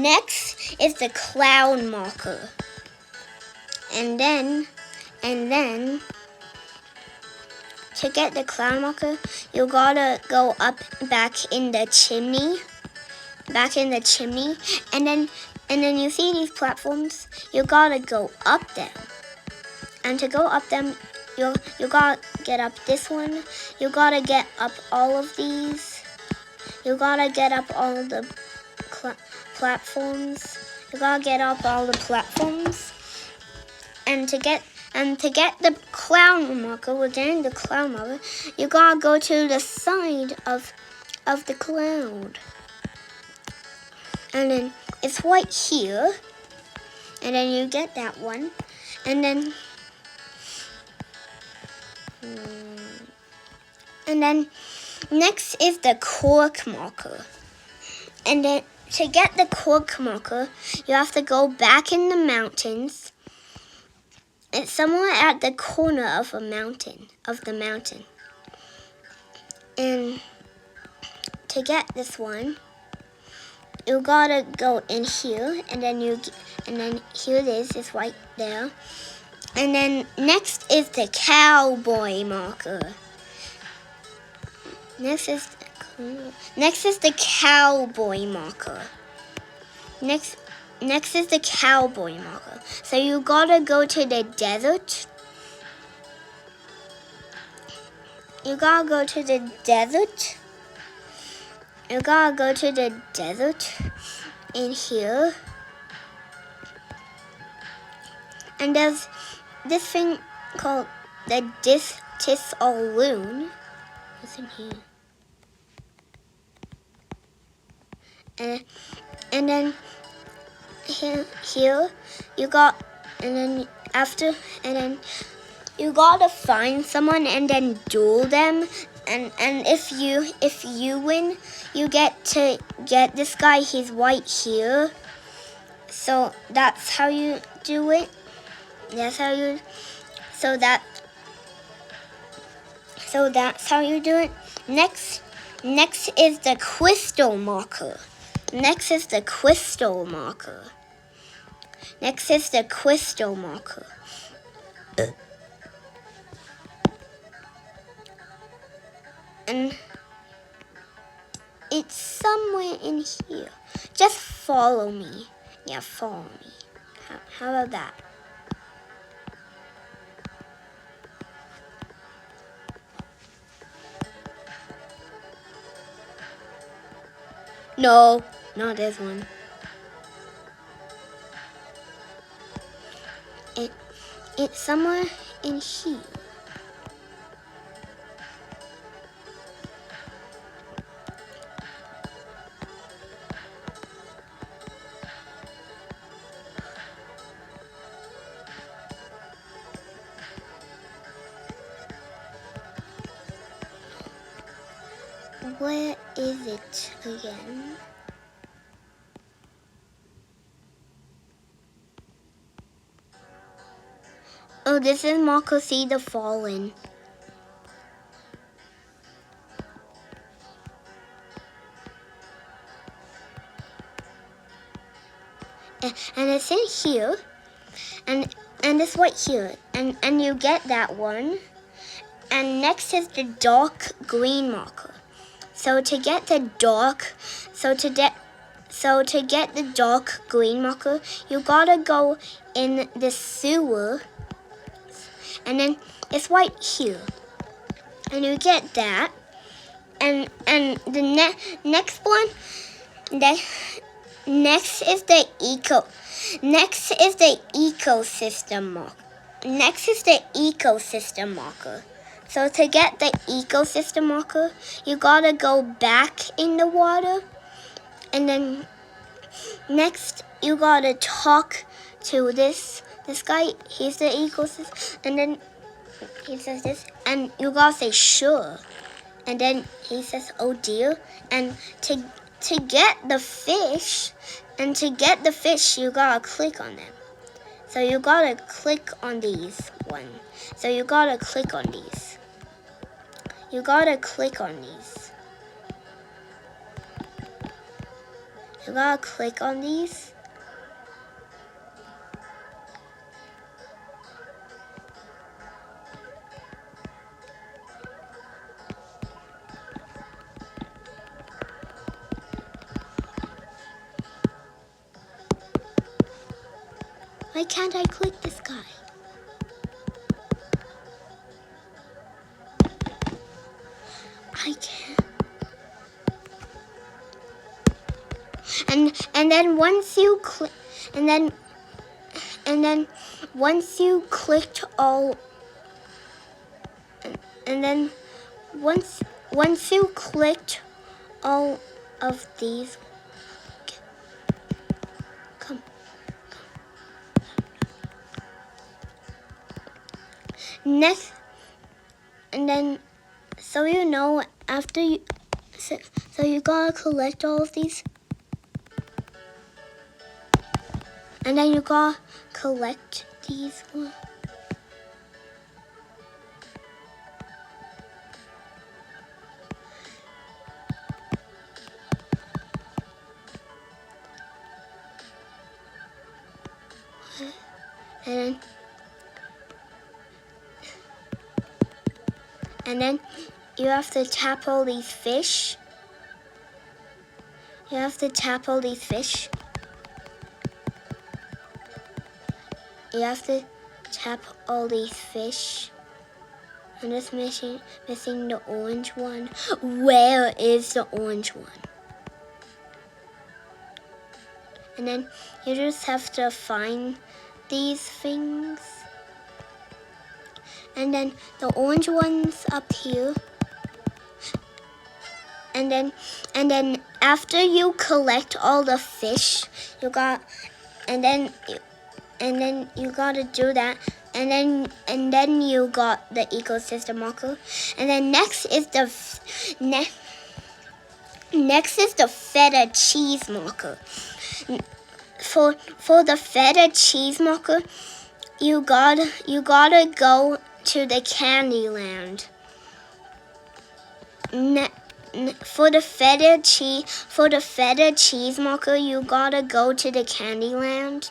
next is the clown marker, and then to get the clown marker, you gotta go back in the chimney, and then you see these platforms. You gotta go up them, and to go up them, you gotta get up this one. You gotta get up all of these. You gotta get up all of the platforms. You gotta get up all the platforms, and to get the clown marker, within the clown marker, you gotta go to the side of the cloud, and then it's right here, and then you get that one, and then next is the cork marker, and then to get the cork marker, you have to go back in the mountains. It's somewhere at the corner of the mountain. And to get this one, you gotta go in here, and then here it is. It's right there. And then next is the cowboy marker. Next is the cowboy marker. Next is the cowboy marker. So you gotta go to the desert. You gotta go to the desert in here. And there's this thing called the Tisaloon. What's in here? And then here you got, and then you gotta find someone and then duel them, and if you win, you get to get this guy. He's right here. So that's how you do it. That's how you Next is the crystal marker. And it's somewhere in here. Just follow me. Yeah, follow me. How about that? No, not this one. It's somewhere in here. Where is it again? Oh, this is Marco C. the Fallen. And it's in here, and it's right here, and you get that one. And next is the dark green marker. So to get the dark green marker, you gotta go in the sewer, and then it's right here, and you get that. And the next one, next is the ecosystem marker. So to get the ecosystem marker, you gotta go back in the water, and then next you gotta talk to this guy. He's the ecosystem, and then he says this, and you gotta say sure, and then he says oh dear, and to get the fish, you gotta click on them. So you gotta click on these one. So you gotta click on these. you gotta click on these. You gotta click on these. Why can't I click this guy? I can't. And then once you click, and then once you clicked all, and then once you clicked all of these, come. Next, and then so you know after you, so you gotta collect all of these. And then you gotta collect these ones. And then you have to tap all these fish. You have to tap all these fish. You have to tap all these fish. I'm just missing the orange one. Where is the orange one? And then you just have to find these things. And then the orange one's up here. And then after you collect all the fish, you got, and then you gotta do that, and then you got the ecosystem marker, and then next is the feta cheese marker. For the feta cheese marker, you gotta go to the Candyland. For the feta cheese marker, you gotta go to the Candyland.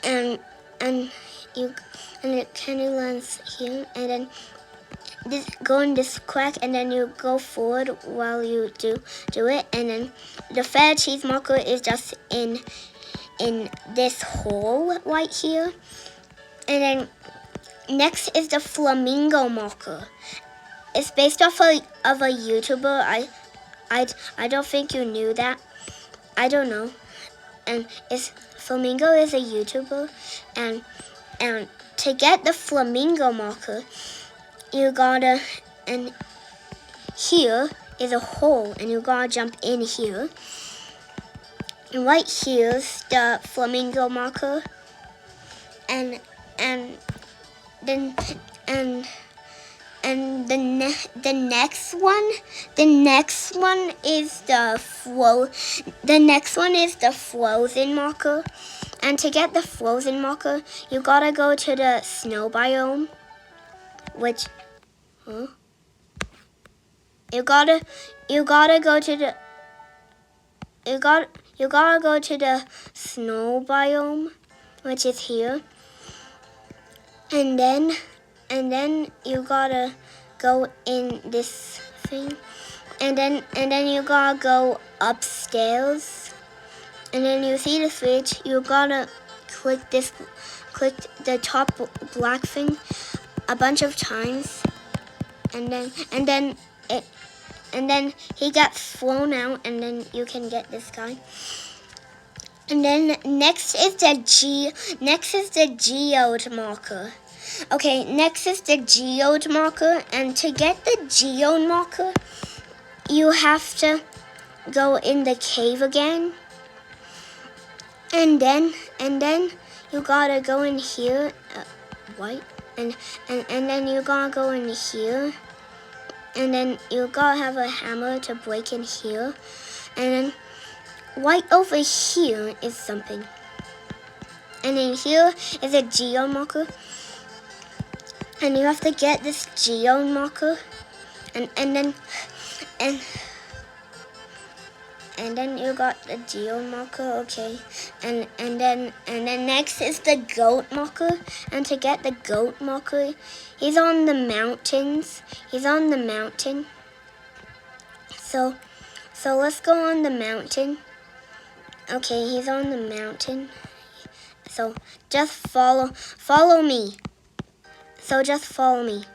And the Candyland's here, and then go in this crack, and then you go forward while you do it, and then the feta cheese marker is just in this hole right here. And then next is the flamingo marker. It's based off of a YouTuber. I don't think you knew that. I don't know. And Flamingo is a YouTuber, and to get the flamingo marker, you gotta, and here is a hole, and you gotta jump in here. And right here's the flamingo marker, and then the next one is the frozen marker. And to get the frozen marker, you gotta go to the snow biome, you gotta go to the snow biome, which is here. And then you gotta go in this thing, and then you gotta go upstairs, and then you see the switch. You gotta click the top black thing a bunch of times, and then he gets thrown out, and then you can get this guy. And then next is the geode marker. Okay, next is the geode marker, and to get the geode marker, you have to go in the cave again, and then you gotta go in here, and then you gotta go in here, and then you gotta have a hammer to break in here, and then right over here is something, and then here is a geode marker. and you have to get this geo marker, and then you got the geo marker, okay, and then next is the goat marker, and to get the goat marker, he's on the mountains. He's on the mountain. So let's go on the mountain. Okay, he's on the mountain. So just follow me. So just follow me.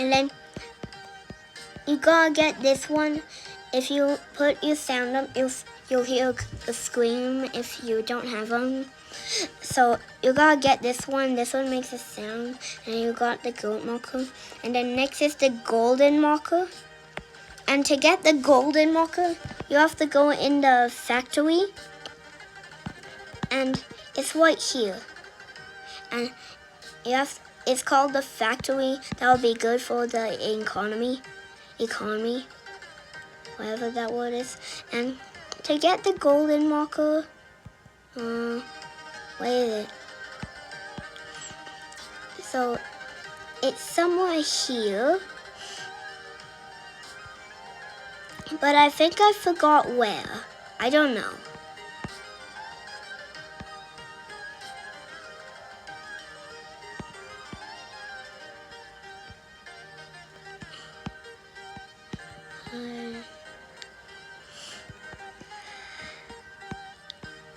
And then you gotta get this one. If you put your sound up, you'll hear a scream if you don't have them. So you gotta get this one. This one makes a sound, and you got the goat marker. And then next is the golden marker. And to get the golden marker, you have to go in the factory, and it's right here. And it's called the factory. That will be good for the economy, whatever that word is. And to get the golden marker, where is it? So it's somewhere here, but I think I forgot where. I don't know.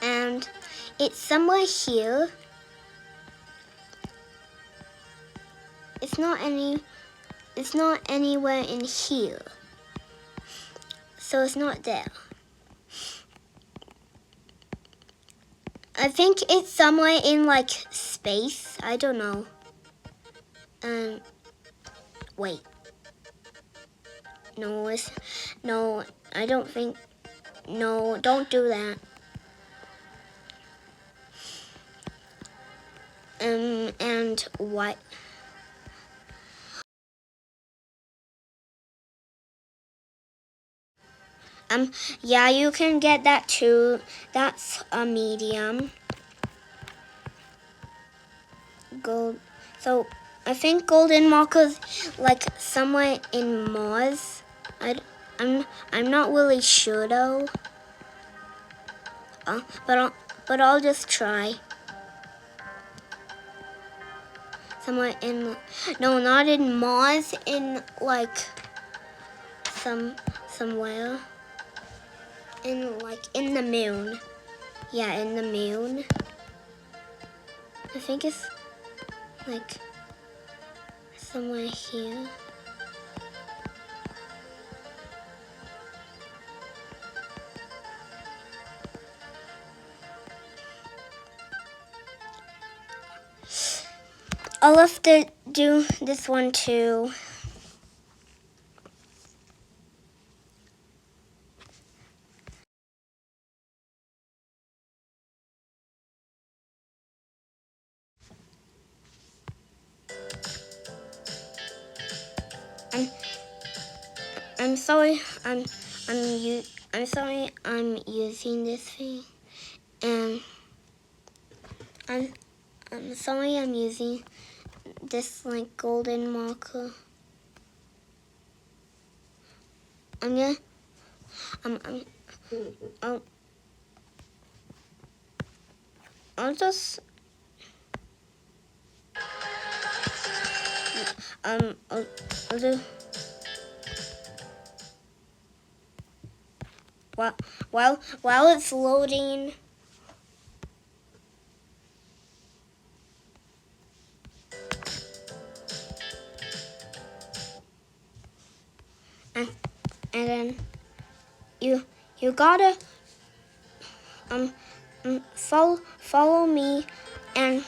And it's somewhere here. It's not anywhere in here. So it's not there. I think it's somewhere in like space. I don't know. Wait. No, I don't think. No, don't do that. And what? Yeah, you can get that too. That's a medium. Gold. So I think golden marker's like somewhere in Mars. I'm not really sure though. But I'll just try. Somewhere in, no, not in Mars, in like somewhere in the moon. Yeah, in the moon. I think it's like somewhere here. I'll have to do this one too. I'm sorry. I'm sorry. I'm using this thing, and I'm sorry. I'm using this like golden marker. I'll just I'll do. While it's loading. And then you gotta follow me, and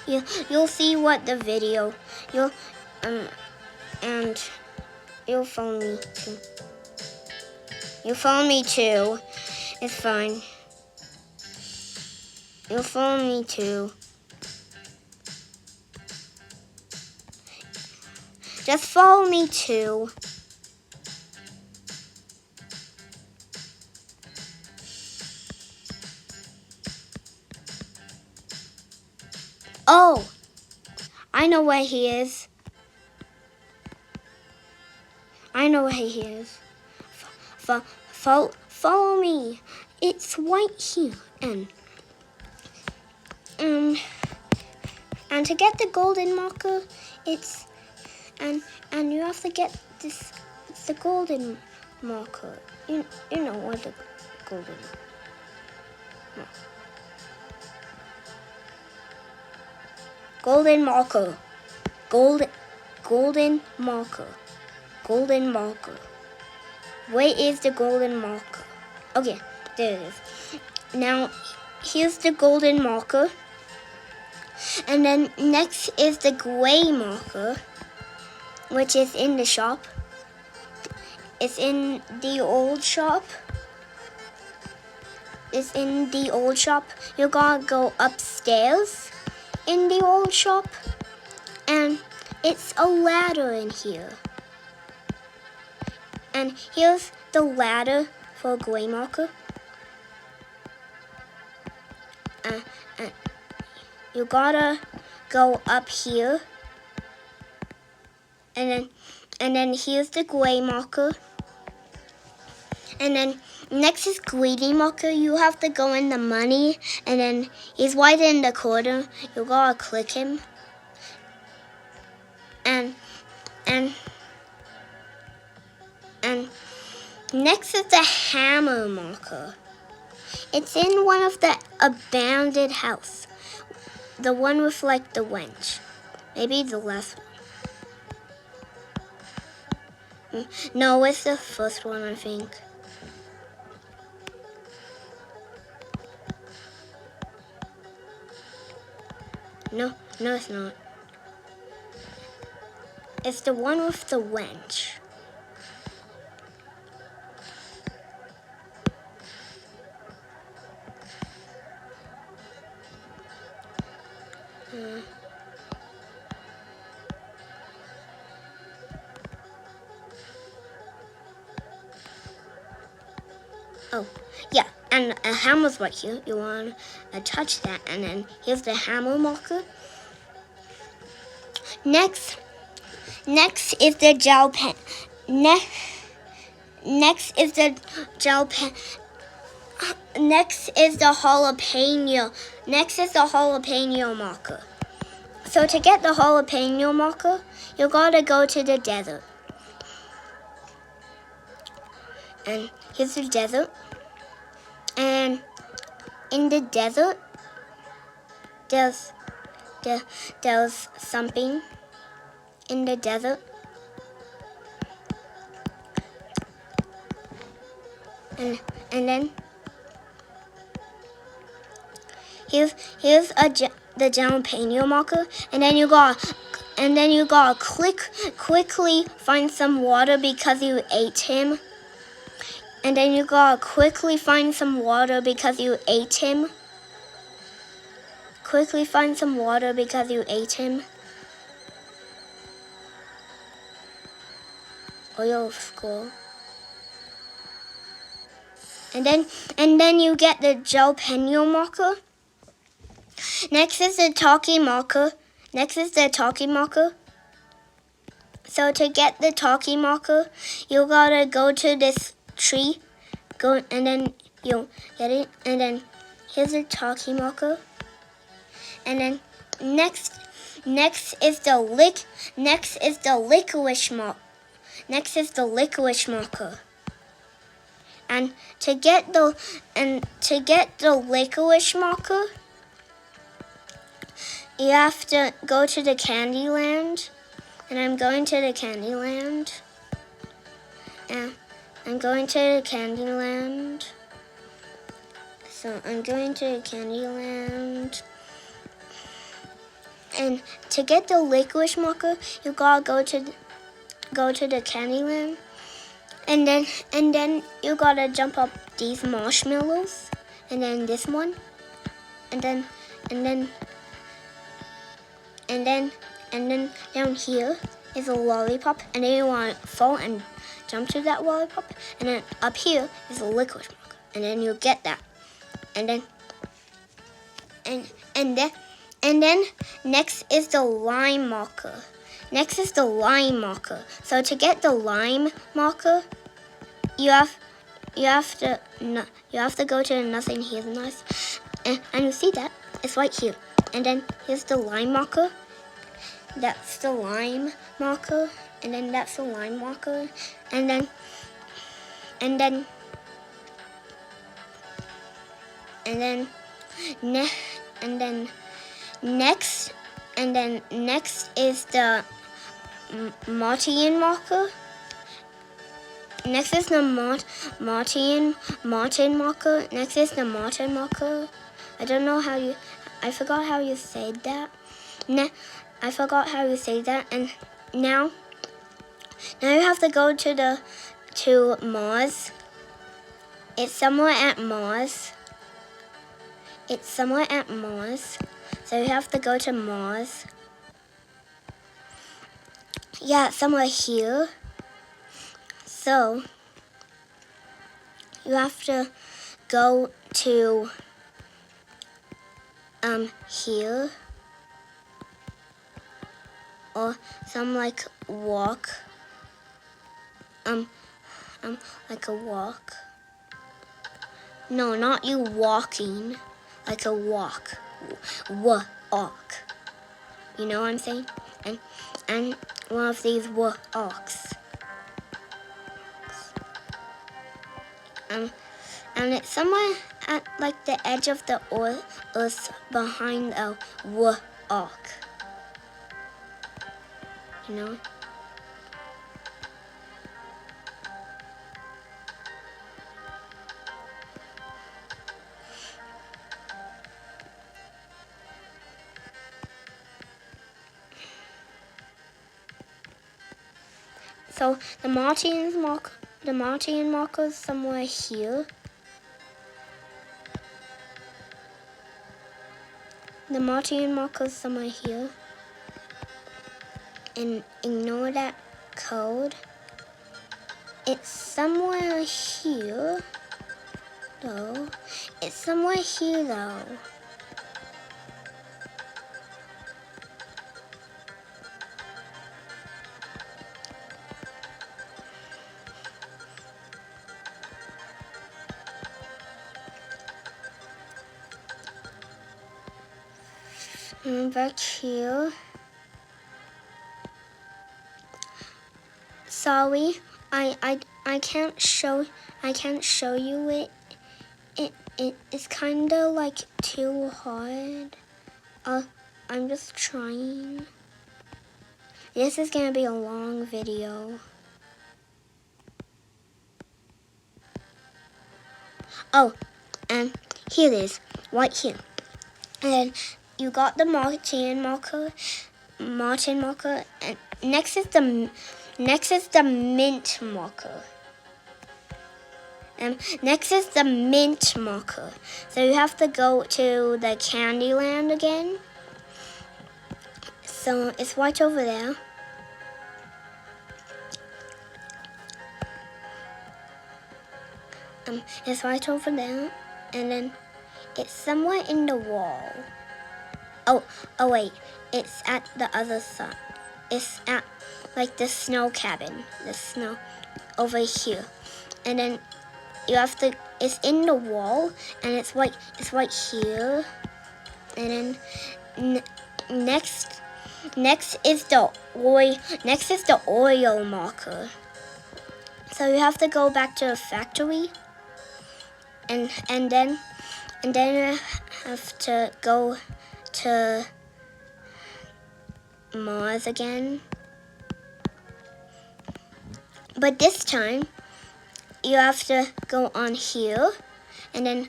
You'll see what the video. And you'll follow me too. You follow me too. It's fine. You'll follow me too. Just follow me too. Oh, I know where he is. I know where he is. Follow me. It's right here. And to get the golden marker, and you have to get this. It's the golden marker. You know what the golden marker. Golden marker. Golden marker. Golden marker. Where is the golden marker? Okay, there it is. Now, here's the golden marker. And then next is the gray marker, which is in the shop. It's in the old shop. It's in the old shop. You gotta go upstairs in the old shop. And it's a ladder in here. And here's the ladder for a gray marker. You gotta go up here. And then here's the gray marker. And then next is greedy marker. You have to go in the money. And then he's right in the corner. You gotta click him. And next is the hammer marker. It's in one of the abandoned house. The one with like the winch. Maybe the last one. No, it's the first one, I think. No, it's not. It's the one with the winch. Oh, yeah, and a hammer's right here. You want to touch that, and then here's the hammer marker. Next is the gel pen. Next is the gel pen. Next is the jalapeno. Next is the jalapeno marker. So to get the jalapeno marker, you gotta go to the desert. And here's the desert. And in the desert, there's something in the desert. And then here's the jalapeno marker, and then you gotta quickly find some water because you ate him. And then you gotta quickly find some water because you ate him. Quickly find some water because you ate him. Or you'll score. And then you get the jalapeno marker. Next is the talkie marker. So to get the talkie marker, you gotta go to this tree. Go, and then you'll get it. And then here's the talkie marker. And then next is the licorice marker. And to get the licorice marker, you have to go to the candy land. And I'm going to the candy land. And I'm going to the candy land. So I'm going to the candy land. And to get the licorice marker, you gotta go to the Candyland, and then you gotta jump up these marshmallows, and then this one, and then down here is a lollipop, and then you want to fall and jump to that lollipop, and then up here is a licorice marker, and then you get that, and then next is the lime marker. Next is the lime marker. So to get the lime marker, you have to go to nothing here nice, and you see that it's right here. And then here's the lime marker. That's the lime marker, and then that's the lime marker, and then next is the Martian marker. Next is the Martian marker. Next is the Martin marker. I forgot how you said that. And now you have to go to Mars. It's somewhere at Mars. So you have to go to Mars. Yeah, somewhere here. So you have to go to here, or some like walk. Like a walk. No, not you walking. Like a walk. Walk. You know what I'm saying? And one of these walks. And it's somewhere at like the edge of the earth behind a walk. You know? So the Martian marker is somewhere here. The Martian marker is somewhere here. And ignore that code. It's somewhere here, though. Back here. Sorry, I can't show you it. It's kinda like too hard. I'm just trying. This is gonna be a long video. Oh, and here it is, right here. And you got the Martin marker, and next is the mint marker. Next is the mint marker. So you have to go to the Candyland again. So it's right over there. It's right over there, and then it's somewhere in the wall. Oh wait, it's at the other side. It's at like the snow cabin, the snow over here, and then you have to. It's in the wall, and it's right here, and then next is the oil marker. So you have to go back to the factory, and then you have to go to Mars again. But this time you have to go on here, and then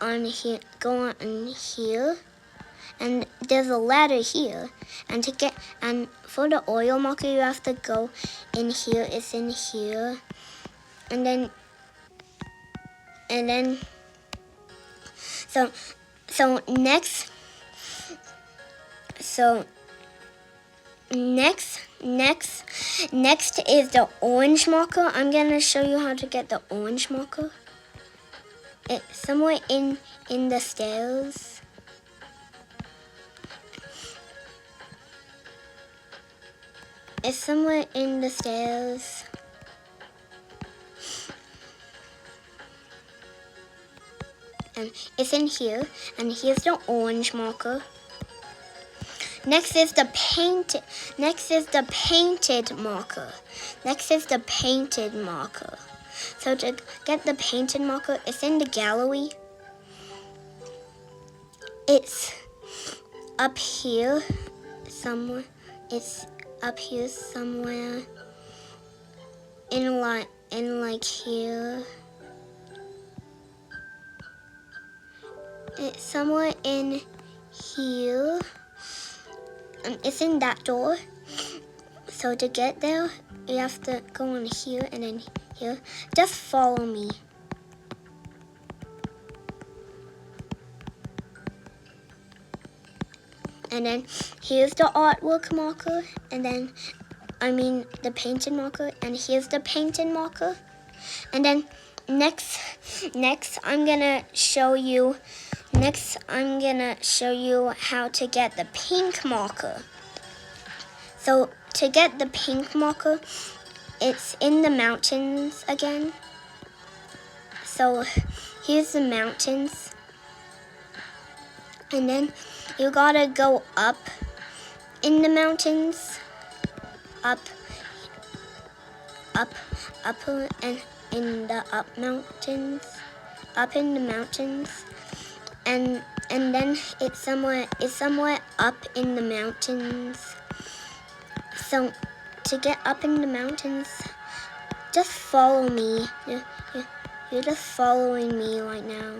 on here, go on here, and there's a ladder here. And for the oil marker, you have to go in here. It's in here, and then so next is the orange marker. I'm gonna show you how to get the orange marker. It's somewhere in the stairs. It's somewhere in the stairs. And it's in here. And here's the orange marker. Next is the painted marker. So to get the painted marker, it's in the gallery. It's up here somewhere. In like here. It's somewhere in here. It's in that door. So to get there, you have to go in here and then here. Just follow me. And then here's the artwork marker, and then the painted marker, and here's the painted marker. And then next I'm gonna show you how to get the pink marker. So to get the pink marker, it's in the mountains again. So here's the mountains. And then you gotta go up in the mountains. Up and in the mountains. And then it's somewhere up in the mountains. So to get up in the mountains, just follow me. You're just following me right now.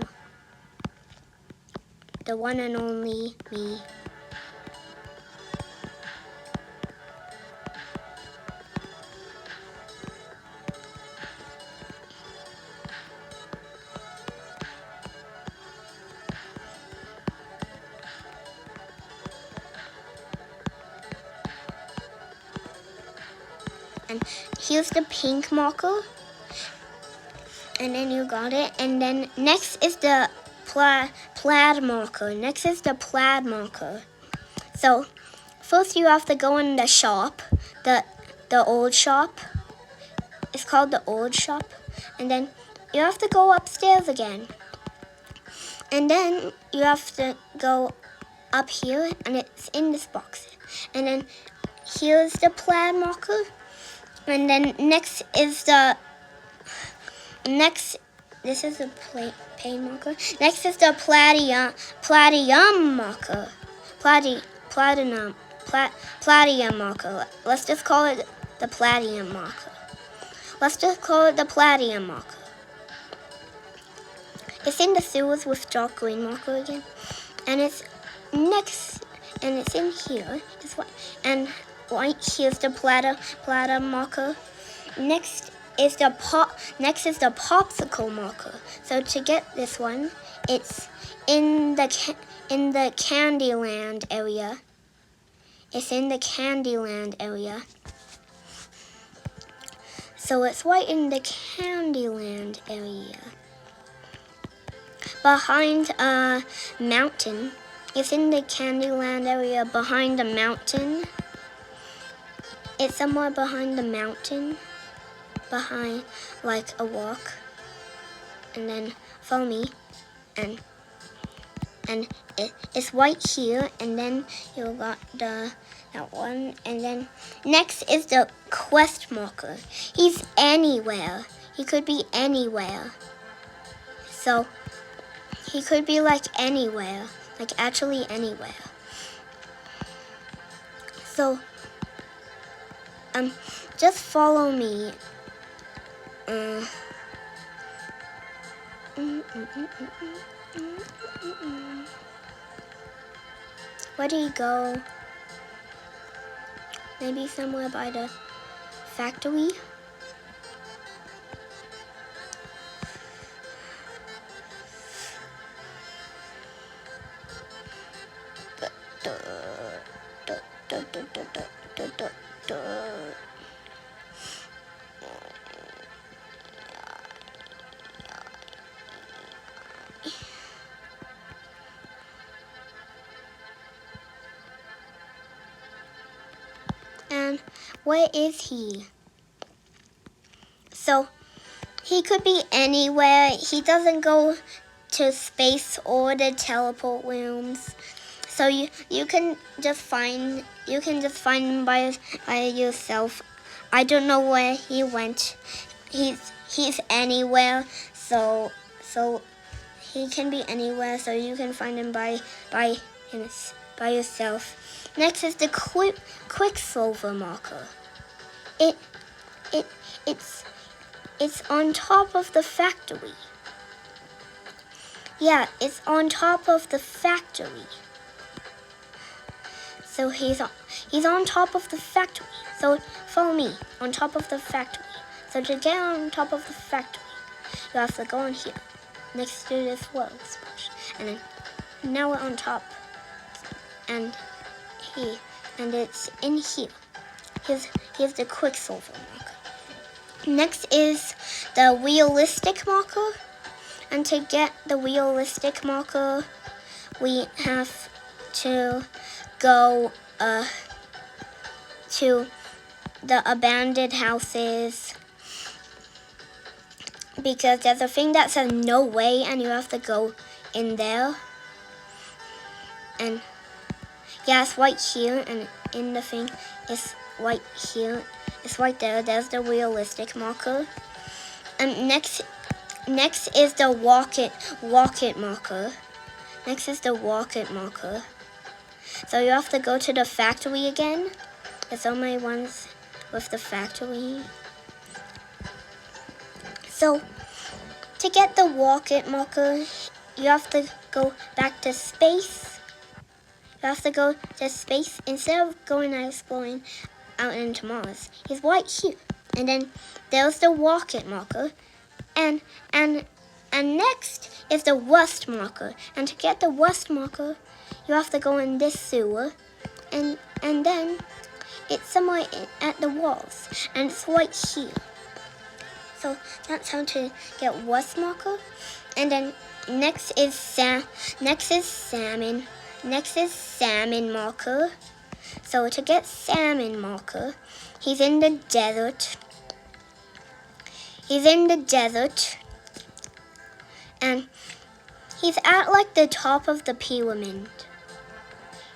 The one and only me. And here's the pink marker. And then you got it. And then next is the plaid marker. So first you have to go in the shop, the old shop. It's called the old shop. And then you have to go upstairs again. And then you have to go up here, and it's in this box. And then here's the plaid marker. And then this is the paint marker. Next is the platinum marker. Platinum marker. Let's just call it the platinum marker. It's in the sewers with dark green marker again. And it's in here. And right here's the platter marker. Next is the popsicle marker. So to get this one, it's in the Candyland area. So it's right in the Candyland area. Behind a mountain. It's in the Candyland area behind a mountain. It's somewhere behind the mountain. Behind like a walk. And then follow me. And it's right here. And then you got that one. And then next is the quest marker. He's anywhere. He could be anywhere. So he could be like anywhere. Like actually anywhere. So just follow me. Where did he go? Maybe somewhere by the factory? And where is he? So he could be anywhere. He doesn't go to space or the teleport rooms. So you can just find him by yourself. I don't know where he went. He's anywhere. So he can be anywhere. So you can find him by yourself. Next is the Quicksilver marker. It's on top of the factory. Yeah, it's on top of the factory. So he's on top of the factory. So follow me, on top of the factory. So to get on top of the factory, you have to go in here, next to this wall splash. And then now we're on top. And it's in here. Here's the Quicksilver marker. Next is the realistic marker. And to get the realistic marker, we have to go to the abandoned houses, because there's a thing that says no way and you have to go in there. And yeah, it's right here, and in the thing it's right here. It's right there. There's the realistic marker. And next is the rocket marker. Next is the rocket marker. So you have to go to the factory again. There's only ones with the factory. So to get the rocket marker, you have to go back to space. You have to go to space instead of going and exploring out into Mars. He's right here. And then there's the rocket marker. And next is the rust marker. And to get the rust marker, you have to go in this sewer. And then it's somewhere at the walls. And it's right here. So that's how to get rust marker. And then next is salmon. Next is salmon marker. So to get salmon marker, he's in the desert. And he's at like the top of the pyramid.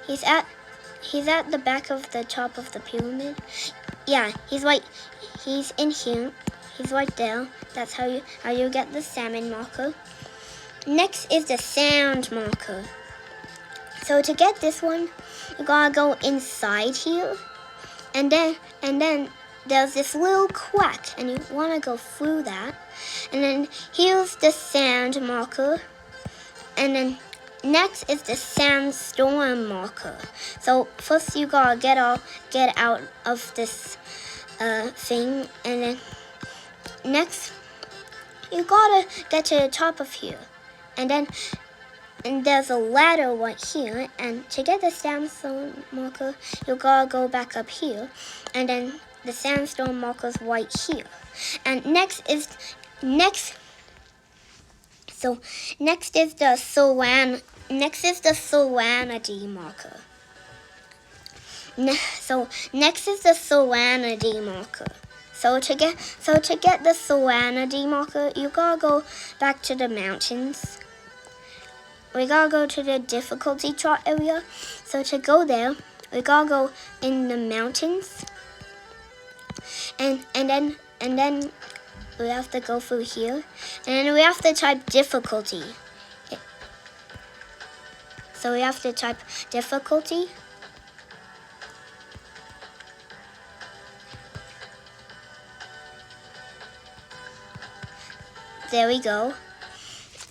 He's at the back of the top of the pyramid. Yeah, he's in here. He's right there. That's how you get the salmon marker. Next is the sound marker. So to get this one, you gotta go inside here, and then there's this little crack, and you wanna go through that. And then here's the sound marker, and then next is the sandstorm marker. So first you gotta get out of this thing, and then next you gotta get to the top of here, and there's a ladder right here, and to get the sandstorm marker, you gotta go back up here, and then the sandstorm marker's right here. And next is the serenity marker. So next is the serenity marker. So to get the serenity marker, you gotta go back to the mountains. We gotta go to the difficulty chart area. So to go there, we gotta go in the mountains, and then we have to go through here, and then we have to type difficulty. So we have to type difficulty. There we go.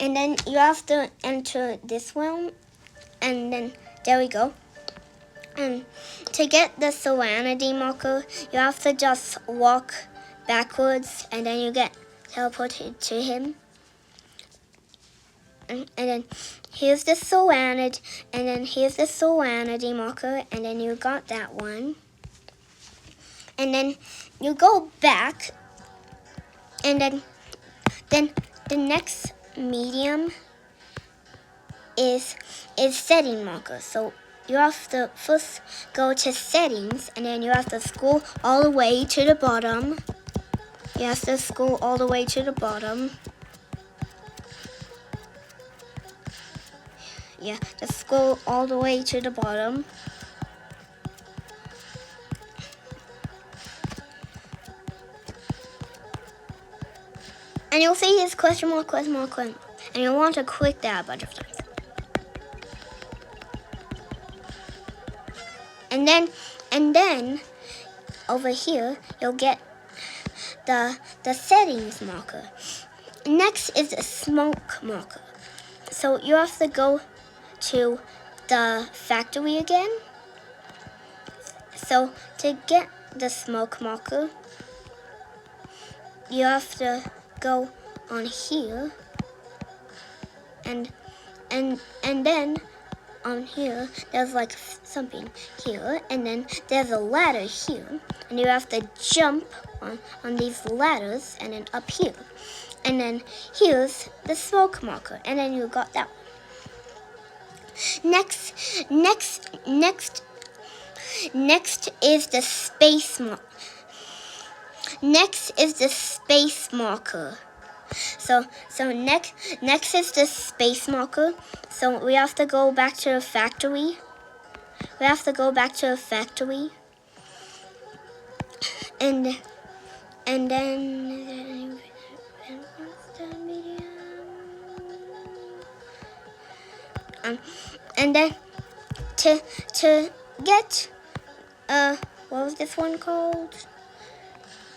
And then you have to enter this realm, and then there we go. And to get the Serenity marker, you have to just walk backwards, and then you get teleported to him. And then here's the Serenity, and then here's the Serenity marker, and then you got that one. And then you go back, and then the next medium is setting marker. So you have to first go to settings, and then you have to scroll all the way to the bottom. You have to scroll all the way to the bottom. Yeah, just scroll all the way to the bottom. And you'll see this question mark, question mark, question mark. And you'll want to click that a bunch of times. And then over here, you'll get the settings marker. Next is the smoke marker. So you have to go to the factory again. So to get the smoke marker, you have to go on here, and then on here there's like something here, and then there's a ladder here, and you have to jump on these ladders, and then up here, and then here's the smoke marker, and then you got that one. Next is the space marker. Next is the space marker. So next is the space marker. So we have to go back to the factory. We have to go back to the factory. And then and then to get what was this one called?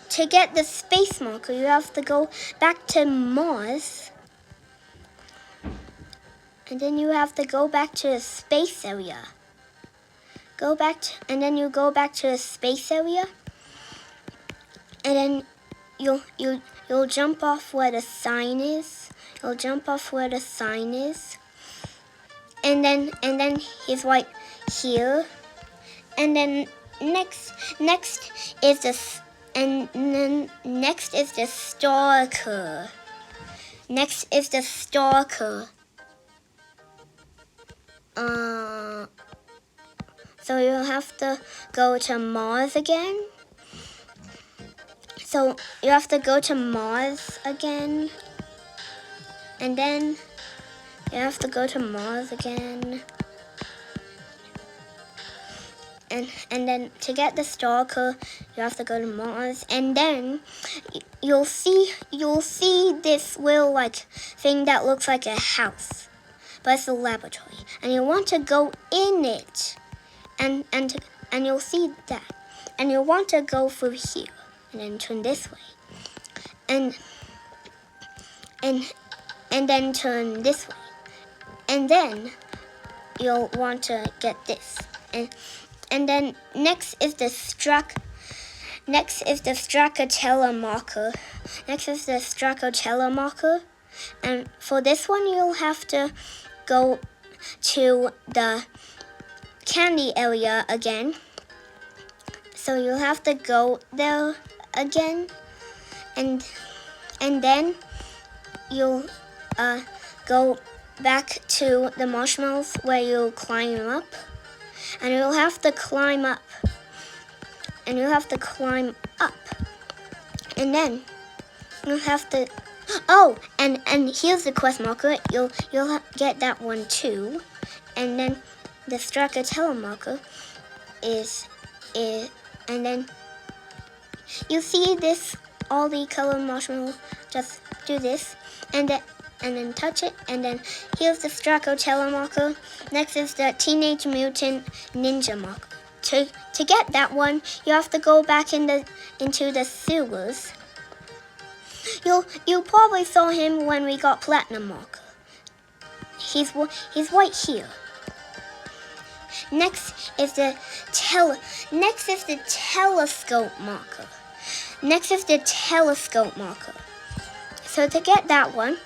To get the space marker, you have to go back to Mars. And then you have to go back to the space area. And then you go back to the space area. And then you'll jump off where the sign is. You'll jump off where the sign is. And then he's right here. And then next is the next is the stalker. Next is the stalker. So you'll have to go to Mars again. So you have to go to Mars again. And then you have to go to Mars again. And then to get the stalker, you have to go to Mars, and then you'll see this little like thing that looks like a house, but it's a laboratory, and you want to go in it, and you'll see that, and you want to go through here, and then turn this way, and then turn this way, and then you'll want to get this, and then next is the Stracciatella marker. Next is the Stracciatella marker. And for this one, you'll have to go to the candy area again. So you'll have to go there again. And then you'll go back to the marshmallows where you'll climb up. And you'll have to climb up. And you'll have to climb up. And then you'll have to... Oh, and here's the quest marker. You'll get that one too. And then the Stracciatella marker is... And then you see this, all the color marshmallow. Just do this. And then touch it, and then here's the Stracciatella marker. Next is the Teenage Mutant Ninja marker. To get that one, you have to go back into the sewers. You probably saw him when we got Platinum marker. He's right here. next is the telescope marker. Next is the telescope marker. So to get that one,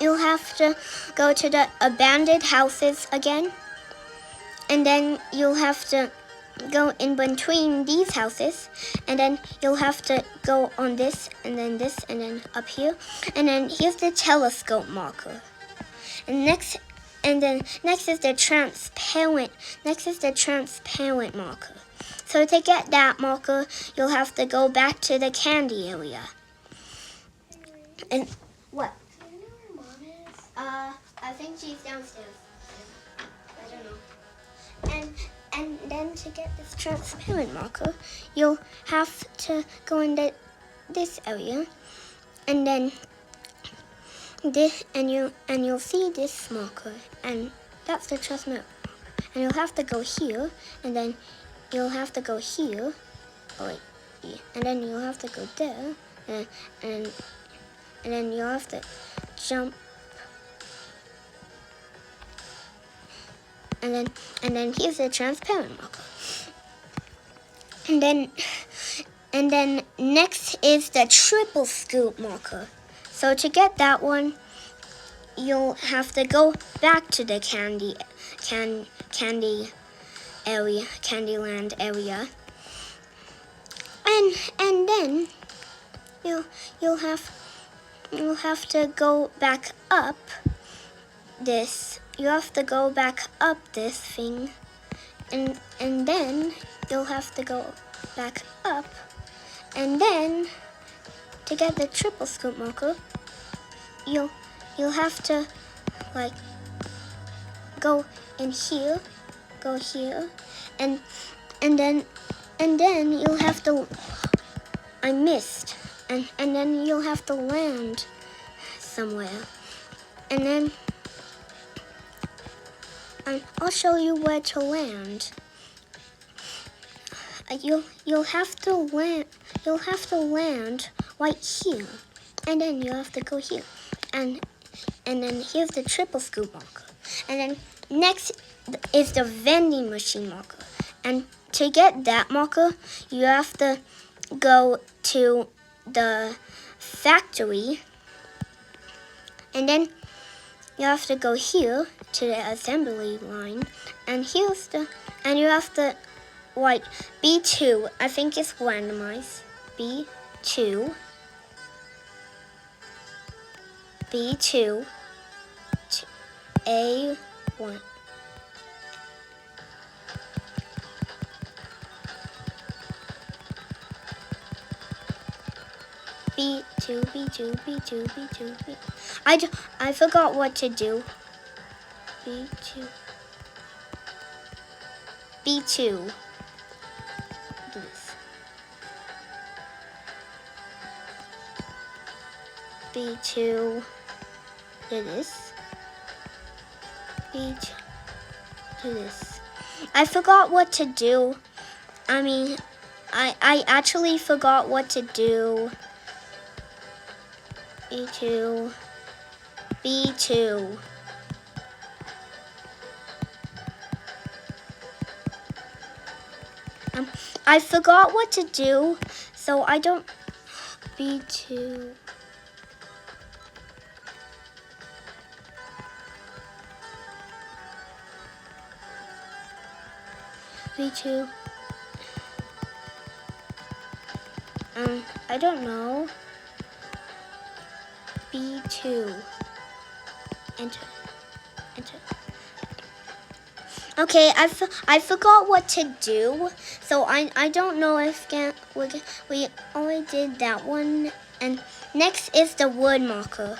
you'll have to go to the abandoned houses again, and then you'll have to go in between these houses, and then you'll have to go on this, and then up here, and then here's the telescope marker. And next is the transparent marker. So to get that marker, you'll have to go back to the candy area. And what? Do you know where Mom is? I think she's downstairs. I don't know. And then to get this transparent marker, you'll have to go in this area, and then this, and you'll see this marker, and that's the transparent marker. And you'll have to go here, and then you'll have to go here. Oh wait, yeah. And then you'll have to go there, and then you'll have to jump. And then here's the transparent marker. And then next is the triple scoop marker. So to get that one, you'll have to go back to the Candyland area. And then you'll have to go back up this. You have to go back up this thing, and then you'll have to go back up, and then to get the triple scoop marker, you'll have to like go in here, go here, and then you'll have to. I missed, and then you'll have to land somewhere, and then. I'll show you where to land. You'll have to land. You'll have to land right here, and then you have to go here, and then here's the triple scoop marker, and then next is the vending machine marker. And to get that marker, you have to go to the factory, and then you have to go here to the assembly line, and you have to like B2. I think it's randomized. B2 to A1. B2. I forgot what to do. B2. Do this. B2. Do this. B2. Do this. I forgot what to do. I mean, I actually forgot what to do. B2. I forgot what to do, so I don't. B2. B2. I don't know. B2. Enter. Okay, I forgot what to do, so I don't know if we only did that one. And next is the wood marker.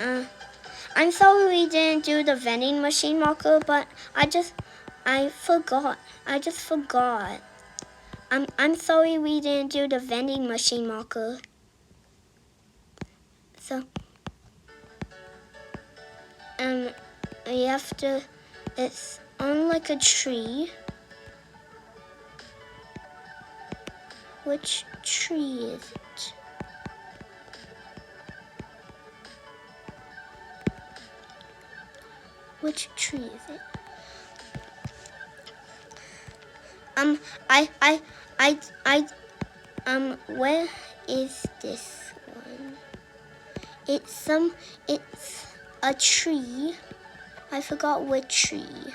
I'm sorry we didn't do the vending machine marker, but I forgot. I just forgot. I'm sorry we didn't do the vending machine marker. So you have to. It's on like a tree. Which tree is it? Which tree is it? Where is this one? It's a tree. I forgot which tree.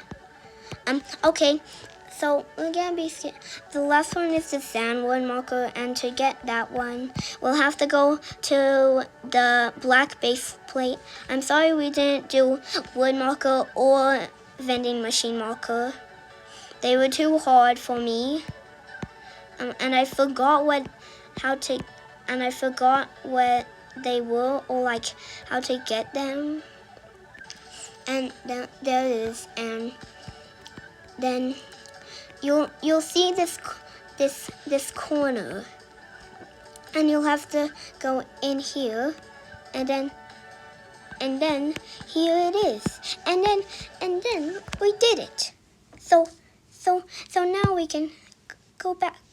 Okay, so we're gonna be the last one is the sandwood marker, and to get that one, we'll have to go to the black base plate. I'm sorry we didn't do wood marker or vending machine marker. They were too hard for me, and I forgot what they were, or like how to get them. And there it is, and then you'll see this corner, and you'll have to go in here, and then here it is, and then we did it. So now we can go back.